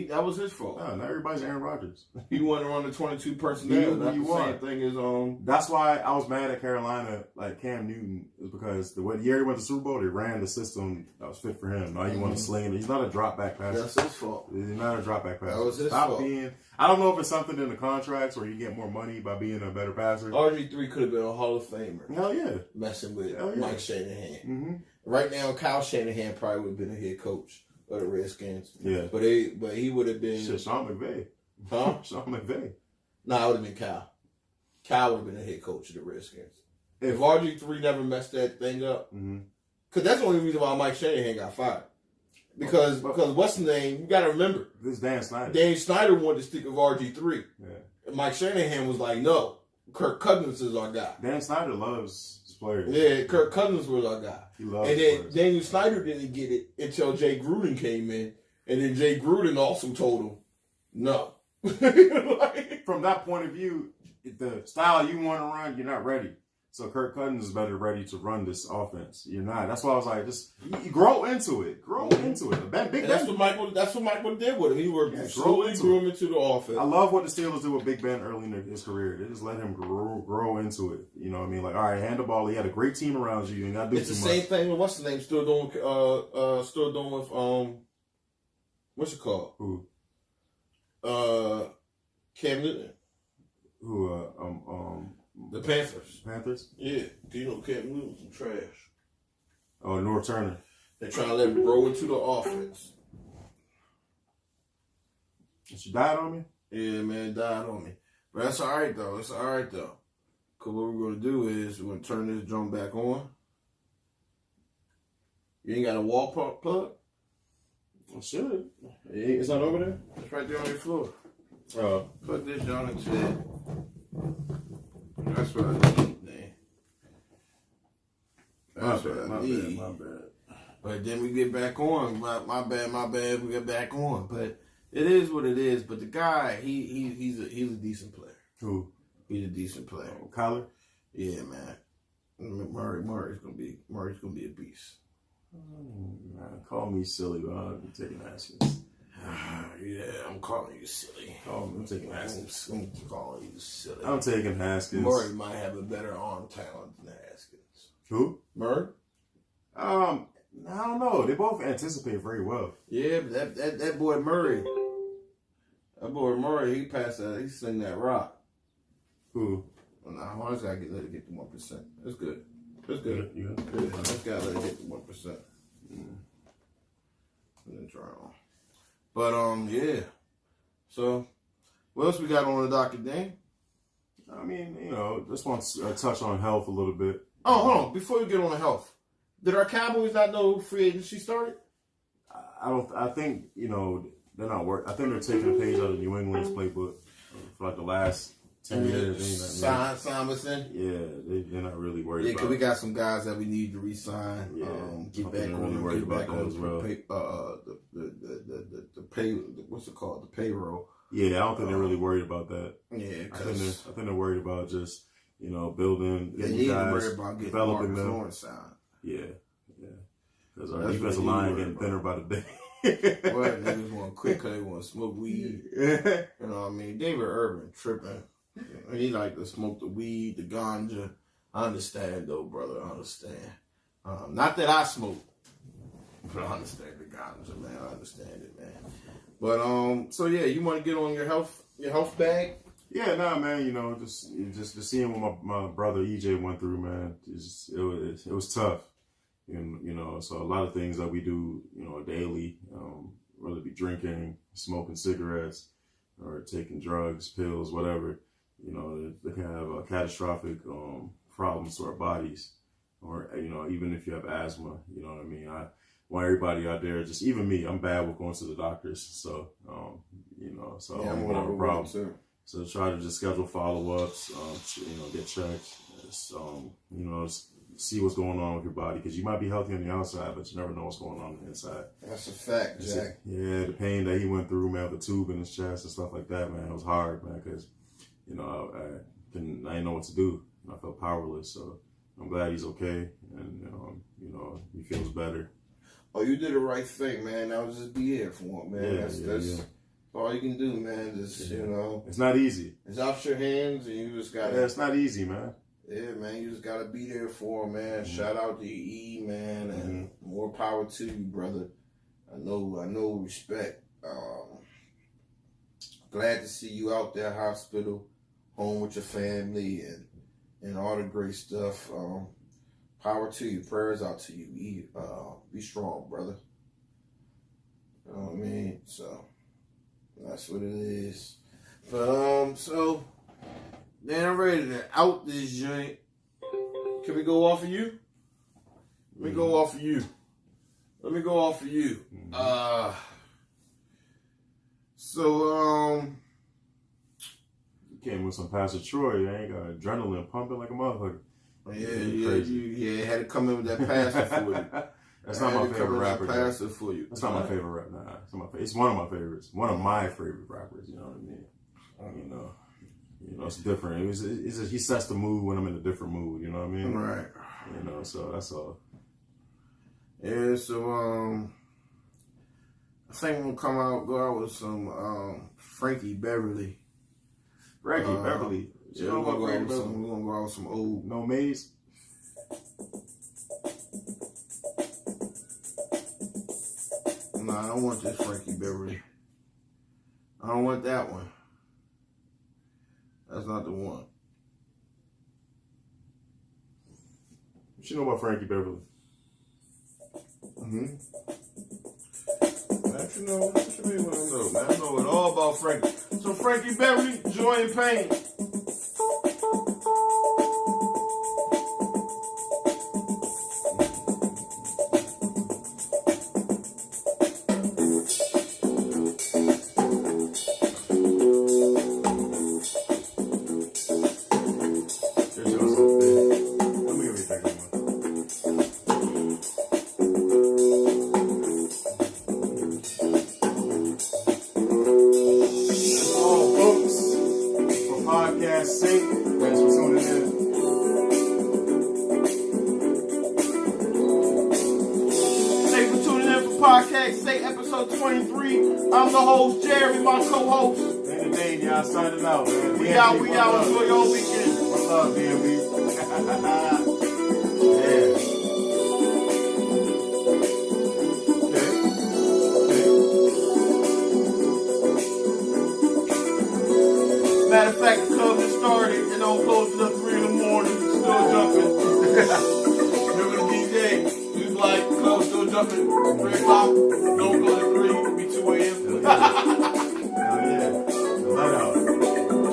That was his fault. No, not everybody's Aaron Rodgers. He wanted to run the 22 personnel. That's the same thing as That's why I was mad at Carolina, like Cam Newton, is because the year he went to the Super Bowl, they ran the system that was fit for him. Now you want to sling it. He's not a drop back passer. That's his fault. He's not a drop back passer. That was his Stop fault. being. I don't know if it's something in the contracts where you get more money by being a better passer. RG3 could have been a Hall of Famer. Hell yeah. Messing with Hell yeah. Mike Shanahan. Mm-hmm. Right now, Kyle Shanahan probably would have been a head coach of the Redskins. Yeah. But he would have been. Shit, Sean McVay. Huh? Sean McVay. No, it would have been Kyle. Kyle would have been the head coach of the Redskins. If RG3 never messed that thing up, because that's the only reason why Mike Shanahan got fired. Because what's the name? You got to remember. This is Dan Snyder. Dan Snyder wanted to stick with RG3. Yeah. And Mike Shanahan was like, no, Kirk Cousins is our guy. Dan Snyder loves his players. Yeah, Kirk Cousins was our guy. He loves and his then players. Daniel Snyder didn't get it until Jay Gruden came in. And then Jay Gruden also told him, no. From that point of view, the style you want to run, you're not ready. So Kirk Cousins is better ready to run this offense. You're not. That's why I was like, just you grow into it. Grow into it. That's what Michael did with him. He was slowly grew him into the offense. I love what the Steelers do with Big Ben early in his career. They just let him grow into it. You know what I mean? Like, all right, hand the ball. He had a great team around you. You got to do it's too the much. same thing with what's the name? Still doing with what's it called? Who? Cam Newton. Who? The Panthers. Panthers? Yeah. Do you know Cam Newton's some trash? Oh, North Turner. They're trying to let him grow into the offense. She died on me? Yeah, man, died on me. But that's all right, though. It's all right, though. Because what we're going to do is we're going to turn this drum back on. You ain't got a wall plug? I should. It's not over there? It's right there on your floor. Oh. Put this down into that. That's what I need, man. That's what I need. My bad. But then we get back on. My bad. We get back on. But it is what it is. But the guy, he's a decent player. Who? He's a decent player. Oh, Kyler? Yeah, man. Murray's gonna be a beast. Man, call me silly, but I'm taking Haskins. Yeah, I'm calling you silly. I'm taking Haskins. I'm calling you silly. I'm taking Haskins. Murray might have a better arm talent than Haskins. Who? Murray? I don't know. They both anticipate very well. Yeah, but that boy Murray. That boy Murray, he passed that. He sling that rock. Who? Well, nah, I just gotta let it get to 1%. That's good. That's good. Yeah. I just gotta let it get to 1%. And then try on. But yeah. So, what else we got on the docket, Dan? I mean, just want to touch on health a little bit. Oh, hold on. Before we get on the health, did our Cowboys not know free agency started? I think they're not work. I think they're taking a page out of New England's playbook for like the last 10 years. Simonson. Yeah, they're not really worried. Yeah, about because we got some guys that we need to re-sign. Yeah, get back on really worried about that as well. The pay. What's it called? The payroll. Yeah, I don't think they're really worried about that. Yeah, I think they're worried about just building. They need to worry about getting developing Marcus them. Lawrence signed. Yeah. Because our That's defensive what they line need to getting worry thinner by the day. Well, niggas want to quit because they want to smoke weed. You know what I mean? David Irvin tripping. He like to smoke the weed, the ganja. I understand though, brother. I understand. Not that I smoke, but I understand the ganja, man. I understand it, man. But so yeah, you want to get on your health bag? Yeah, nah, man. You know, just seeing what my brother EJ went through, man. It was tough. And, you know, so a lot of things that we do, you know, daily, whether it be drinking, smoking cigarettes, or taking drugs, pills, whatever, you know, they can have catastrophic problems to our bodies. Or, you know, even if you have asthma, you know what I mean? I want everybody out there, just even me, I'm bad with going to the doctors. So, you know, so Yeah, I'm I'm gonna have a problem. too. So try to just schedule follow-ups, you know, get checked, just, you know, see what's going on with your body, because you might be healthy on the outside, but you never know what's going on the inside. That's a fact, Jack. Yeah, the pain that he went through, man, with the tube in his chest and stuff like that, man, it was hard, man, because, you know, I didn't know what to do. I felt powerless, so I'm glad he's okay, and, you know, he feels better. Oh, you did the right thing, man. Now just be here for him, man. Yeah, That's all you can do, man. Just, you know. It's not easy. It's out your hands, and you just got to. Yeah, it's not easy, man. Yeah, man, you just gotta be there for him, man. Mm-hmm. Shout out to E, man, and more power to you, brother. I know, respect. Glad to see you out there, hospital, home with your family, and all the great stuff. Power to you, prayers out to you. E, be strong, brother. You know what I mean? So that's what it is. But so. Man, I'm ready to out this joint. Can we go off of you? Let me go off of you. So, you came with some Pastor Troy. You ain't got adrenaline pumping like a motherfucker. Yeah, had to come in with that pastor for you. That's not my favorite rapper. Pastor for you. That's not my favorite rapper. Nah, it's not my favorite. It's one of my favorites. One of my favorite rappers. You know what I mean? You know, it's different. He sets the mood when I'm in a different mood. You know what I mean? Right. You know, so that's all. Yeah. So I think we'll go out with some Frankie Beverly. Beverly. Yeah, we're gonna go out with some old No Maze. Nah, I don't want this Frankie Beverly. I don't want that one. That's not the one. What you know about Frankie Beverly? Man, what you mean what I know, man? I know it all about Frankie. So Frankie Beverly, Joy and Pain. I'm the host, Jerry, my co-host. And the day, y'all signing out, man. We out. Enjoy your weekend. One love, DMV. Matter of fact, the club just started and don't close till 3 in the morning. Still jumping. Remember the DJ? He was like, club still jumping. 3 o'clock. Don't go to 3. Be 2 a.m. Yeah. Let out.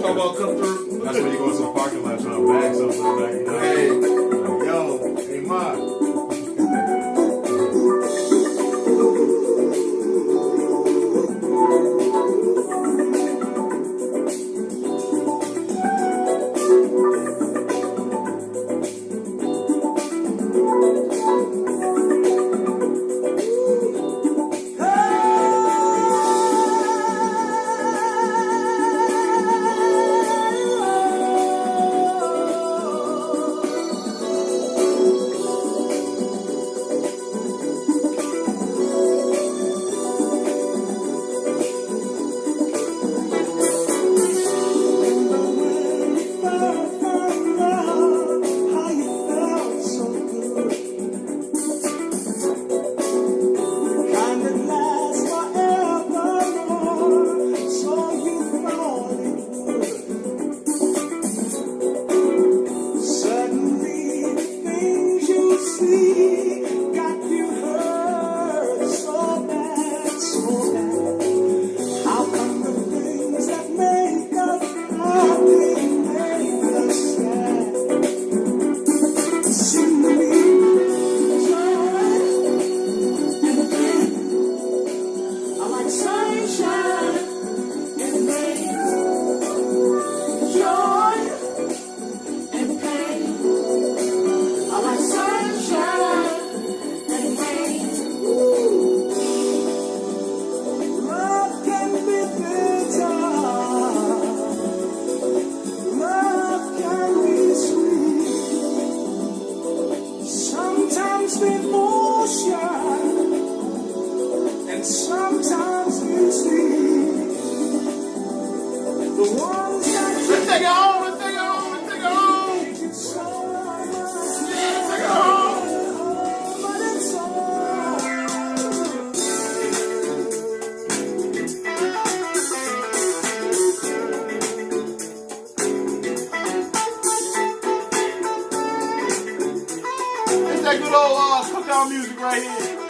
Talk about come through. That's when you go to the parking lot trying to bag something. Like, you know? Hey. Like, yo, hey, Ma. Let's take it home. Let's take it home. Let's take it home. Yeah, let's take it home. It's that good old cookout music right here.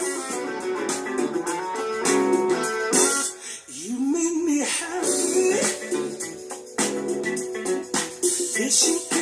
You make me happy. Yes, you